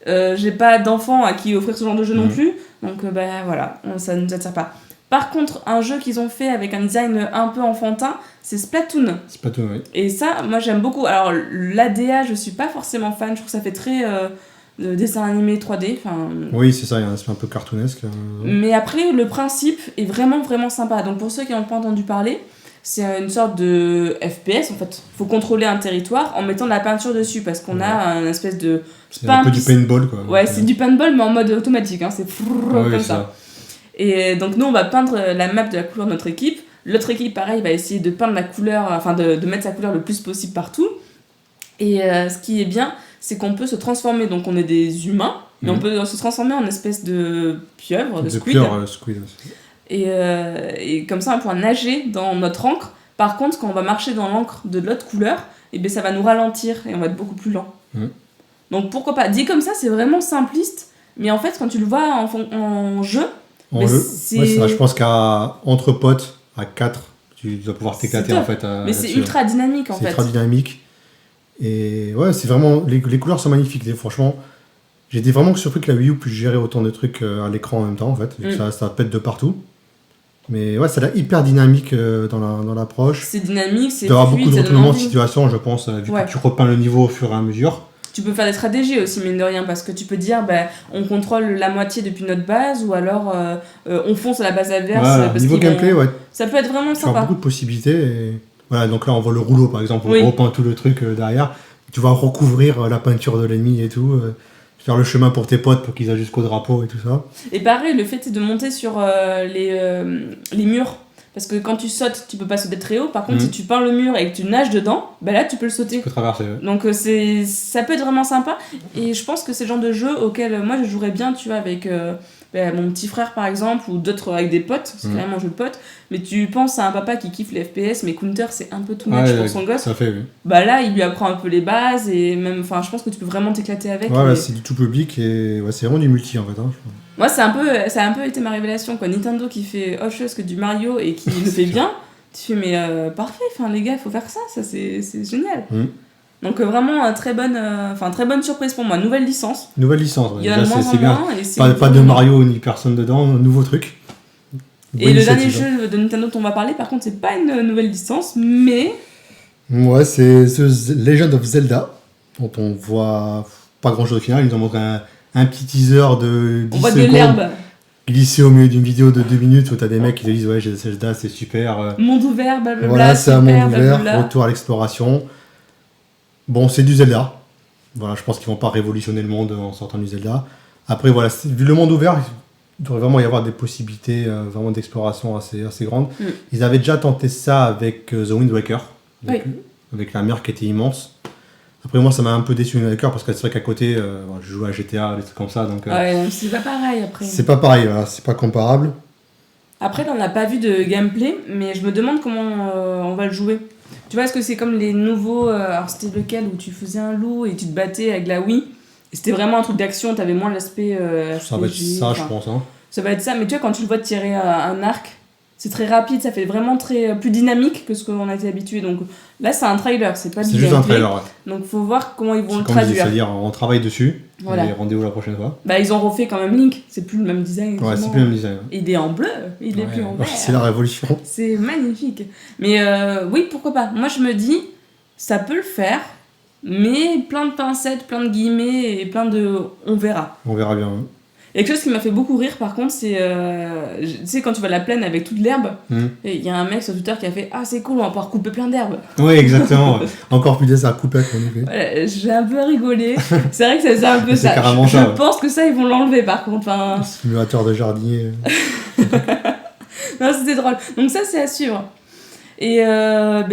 J'ai pas d'enfants à qui offrir ce genre de jeu non plus, donc voilà, ça ne nous attire pas. Par contre, un jeu qu'ils ont fait avec un design un peu enfantin, c'est Splatoon. Splatoon, oui. Et ça, moi j'aime beaucoup. Alors l'ADA, je suis pas forcément fan, je trouve que ça fait très dessin animé 3D. Oui, c'est ça, il y a un aspect un peu cartoonesque. Mais après, le principe est vraiment vraiment sympa. Donc pour ceux qui n'ont pas entendu parler, c'est une sorte de FPS en fait. Faut contrôler un territoire en mettant de la peinture dessus parce qu'on a une espèce de. C'est un peu du paintball quoi. Ouais, c'est du paintball mais en mode automatique, hein. C'est comme ça. Et donc nous on va peindre la map de la couleur de notre équipe. L'autre équipe pareil va essayer de peindre la couleur, enfin de mettre sa couleur le plus possible partout. Et ce qui est bien, c'est qu'on peut se transformer. Donc on est des humains, mais on peut se transformer en espèce de pieuvre, de squid. Squid aussi. Et comme ça on va pouvoir nager dans notre encre. Par contre quand on va marcher dans l'encre de l'autre couleur, et bien ça va nous ralentir et on va être beaucoup plus lent. Donc pourquoi pas. Dit comme ça c'est vraiment simpliste, mais en fait quand tu le vois en jeu, je pense qu'entre potes, à 4, tu dois pouvoir t'éclater en fait. Mais c'est ultra dynamique en fait. C'est ultra dynamique. Et ouais, c'est vraiment. Les couleurs sont magnifiques. Franchement, j'étais vraiment surpris que la Wii U puisse gérer autant de trucs à l'écran en même temps en fait. Ça pète de partout. Mais ouais, ça a l'air hyper dynamique dans l'approche. C'est dynamique, c'est. Il y aura beaucoup de retournements de situation, je pense, vu que tu repeins le niveau au fur et à mesure. Tu peux faire des stratégies aussi, mine de rien, parce que tu peux dire on contrôle la moitié depuis notre base, ou alors on fonce à la base adverse. Niveau gameplay, ça peut être vraiment sympa. Tu as beaucoup de possibilités. Et... Voilà, donc là, on voit le rouleau, par exemple, on repeint tout le truc derrière. Tu vas recouvrir la peinture de l'ennemi et tout. Faire le chemin pour tes potes pour qu'ils aillent jusqu'au drapeau et tout ça. Et pareil, le fait de monter sur les murs. Parce que quand tu sautes, tu peux pas sauter très haut. Par contre, si tu peins le mur et que tu nages dedans, là, tu peux le sauter. Tu peux traverser. Donc, ça peut être vraiment sympa. Et je pense que c'est le genre de jeu auquel moi, je jouerais bien, tu vois, avec mon petit frère, par exemple, ou d'autres avec des potes. C'est carrément un jeu de potes. Mais tu penses à un papa qui kiffe les FPS, mais Counter, c'est un peu tout match pour son gosse. Ça fait, oui. Là, il lui apprend un peu les bases. Et même, je pense que tu peux vraiment t'éclater avec. C'est du tout public et c'est vraiment du multi, en fait. Moi, ça a un peu été ma révélation, quoi. Nintendo qui fait autre chose que du Mario et qui le fait bien. Tu fais, mais parfait, les gars, il faut faire ça, c'est génial. Donc vraiment, très bonne surprise pour moi. Nouvelle licence. Il y en a de moins en moins. Pas de Mario ni personne dedans, nouveau truc. Et le dernier jeu de Nintendo dont on va parler, par contre, c'est pas une nouvelle licence, mais... Ouais, c'est The Legend of Zelda, dont on voit pas grand-chose au final. Ils nous ont montré un petit teaser de 10 on voit secondes de l'herbe glissé au milieu d'une vidéo de 2 minutes où t'as des mecs qui te disent ouais, Zelda c'est super. Monde ouvert, blablabla. Voilà, c'est un monde ouvert, retour à l'exploration. Bon, c'est du Zelda. Voilà, je pense qu'ils vont pas révolutionner le monde en sortant du Zelda. Après, voilà, vu le monde ouvert, il devrait vraiment y avoir des possibilités vraiment d'exploration assez grandes. Ils avaient déjà tenté ça avec The Wind Waker, avec la mer qui était immense. Après, moi, ça m'a un peu déçu le cœur parce que c'est vrai qu'à côté, je joue à GTA, des trucs comme ça. Donc, c'est pas pareil après. C'est pas pareil, voilà, c'est pas comparable. Après, on n'a pas vu de gameplay, mais je me demande comment on va le jouer. Tu vois, est-ce que c'est comme les nouveaux. Alors, c'était lequel où tu faisais un loup et tu te battais avec la Wii. Et c'était vraiment un truc d'action, t'avais moins l'aspect. Ça va être ça, je pense. Hein. Ça va être ça, mais tu vois, quand tu le vois tirer un arc. C'est très rapide, ça fait vraiment plus dynamique que ce qu'on a été habitué. Donc là, c'est un trailer, c'est pas du gameplay. C'est juste un trailer, ouais. Donc faut voir comment ils vont le traduire. C'est-à-dire, on travaille dessus, et rendez-vous la prochaine fois. Ils ont refait quand même Link, c'est plus le même design. Ouais, c'est plus le même design. Il est en bleu, il est plus en vert. C'est la révolution. C'est magnifique. Mais oui, pourquoi pas. Moi, je me dis, ça peut le faire, mais plein de pincettes, plein de guillemets et plein de... On verra. On verra bien. Et quelque chose qui m'a fait beaucoup rire par contre, c'est tu sais quand tu vas à la plaine avec toute l'herbe, il y a un mec sur Twitter qui a fait c'est cool, on va pouvoir couper plein d'herbes. Oui, exactement. Encore plus ça à couper avec mon voilà, j'ai un peu rigolé. C'est vrai que c'est un peu ça. Carrément je pense que ça ils vont l'enlever par contre. Simulateur de jardinier. Non, c'était drôle. Donc ça c'est à suivre. Et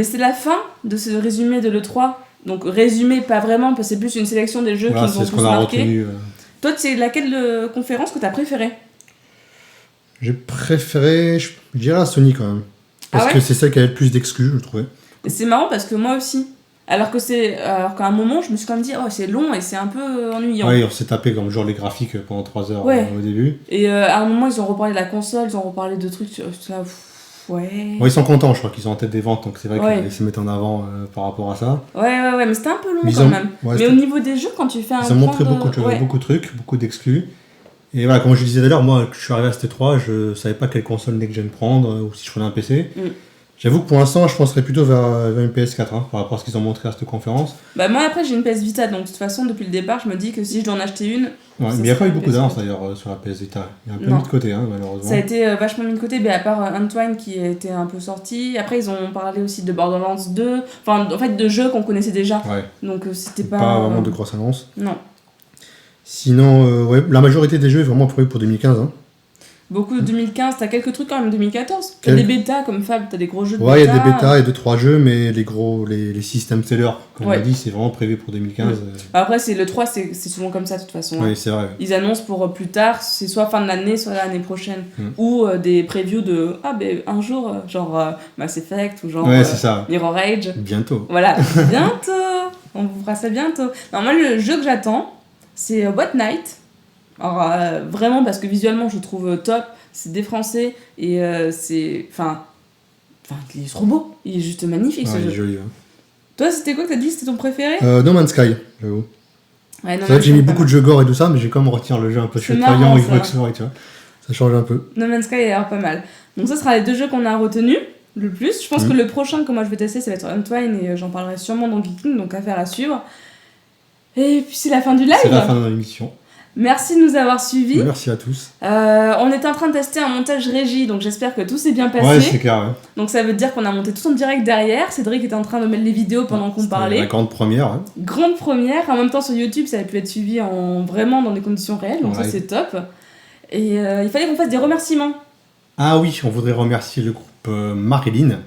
c'est la fin de ce résumé de l'E3. Donc résumé pas vraiment, parce que c'est plus une sélection des jeux qui nous ont tous marqué. Toi, c'est laquelle conférence que t'as préférée ? J'ai préféré, je dirais la Sony quand même. Parce que c'est celle qui avait le plus d'exclus, je trouvais. Et c'est marrant parce que moi aussi. Alors qu'à un moment, je me suis quand même dit, c'est long et c'est un peu ennuyant. Ouais, on s'est tapé comme genre les graphiques pendant 3 heures au début. Et à un moment, ils ont reparlé de la console, ils ont reparlé de trucs. Ouais. Bon, ils sont contents, je crois qu'ils sont en tête des ventes, donc c'est vrai Ouais. qu'ils se mettent en avant par rapport à ça. Ouais, mais c'était un peu long Mais quand même. ouais, mais au niveau des jeux, quand tu fais un ils ont montré point beaucoup de trucs, beaucoup d'exclus. Et voilà, comme je disais tout à l'heure, moi, quand je suis arrivé à ST3, je savais pas quelle console next-gen prendre, ou si je prenais un PC. J'avoue que pour l'instant, je penserais plutôt vers une PS4, par rapport à ce qu'ils ont montré à cette conférence. Bah moi, après, j'ai une PS Vita, donc de toute façon, depuis le départ, je me dis que si je dois en acheter une... Ouais, mais il n'y a pas eu beaucoup d'avance d'ailleurs sur la PS Vita. Il y a un peu mis de côté, malheureusement. Ça a été vachement mis de côté, mais à part Entwine qui était un peu sorti. Après, ils ont parlé aussi de Borderlands 2, enfin, en fait, de jeux qu'on connaissait déjà. Ouais. Donc, c'était pas... Pas vraiment de grosses annonces. Non. Sinon, la majorité des jeux est vraiment prévue pour 2015. Beaucoup de 2015, t'as quelques trucs quand même 2014. T'as des bêtas comme Fab, t'as des gros jeux de bêta. Ouais, il y a des bêtas et 2-3 jeux, mais les system sellers, comme on a dit, c'est vraiment prévu pour 2015. Après, le 3, c'est souvent comme ça de toute façon. Oui, c'est vrai. Ils annoncent pour plus tard, c'est soit fin de l'année, soit l'année prochaine. Ou des previews de un jour, genre Mass Effect ou genre c'est ça. Mirror Age. Bientôt. Voilà, bientôt. On vous fera ça bientôt. Non, moi, le jeu que j'attends, c'est What Night. Alors, vraiment, parce que visuellement, je trouve top. C'est des Français et c'est. Enfin, il est trop beau. Il est juste magnifique ce jeu. Il est joli. Toi, c'était quoi que t'as dit? C'était ton préféré? No Man's Sky, j'avoue. Ouais, c'est vrai que j'ai mis beaucoup de jeux gore et tout ça, mais j'ai quand même retenu le jeu un peu chatoyant et Xbox, tu vois. Ça change un peu. No Man's Sky a l'air pas mal. Donc, ça sera les deux jeux qu'on a retenus le plus. Je pense que le prochain que moi je vais tester, ça va être Entwine et j'en parlerai sûrement dans Geeking, donc affaire à suivre. Et puis, c'est la fin du live. C'est la fin de l'émission. Merci de nous avoir suivis. Merci à tous. On était en train de tester un montage régie, donc j'espère que tout s'est bien passé. Ouais, c'est clair. Ouais. Donc ça veut dire qu'on a monté tout en direct derrière. Cédric était en train de mettre les vidéos pendant qu'on parlait. La grande première. Hein. Grande première. En même temps, sur YouTube, ça a pu être suivi vraiment dans des conditions réelles, donc ça c'est top. Et il fallait qu'on fasse des remerciements. Ah oui, on voudrait remercier le groupe Marilyn.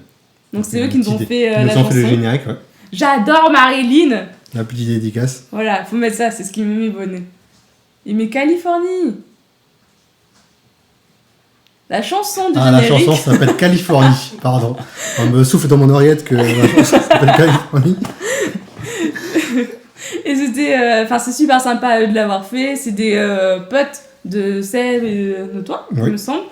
Donc c'est eux qui nous ont fait la chanson. Fait le générique, ouais. J'adore Marilyn. La petite dédicace. Voilà, faut mettre ça, c'est ce qui me met bonnet. Il met Californie. La chanson du générique. La chanson s'appelle Californie, pardon. On me souffle dans mon oreillette que la chanson s'appelle Californie. Et c'était... c'est super sympa à eux de l'avoir fait. C'est des potes de Seb et de toi, il me semble.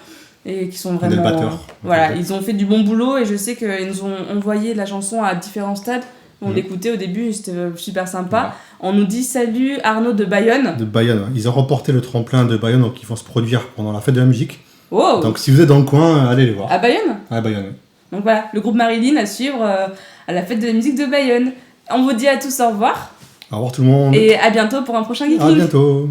Et qui sont vraiment... Voilà, ils ont fait du bon boulot et je sais qu'ils nous ont envoyé la chanson à différents stades. On l'écoutait au début, c'était super sympa. Ouais. On nous dit salut Arnaud de Bayonne. De Bayonne, ouais. Ils ont remporté le tremplin de Bayonne, donc ils vont se produire pendant la fête de la musique. Wow. Donc si vous êtes dans le coin, allez les voir. À Bayonne? À Bayonne, oui. Donc voilà, le groupe Marilyn à suivre à la fête de la musique de Bayonne. On vous dit à tous au revoir. Au revoir tout le monde. Et à bientôt pour un prochain Geeking. À bientôt.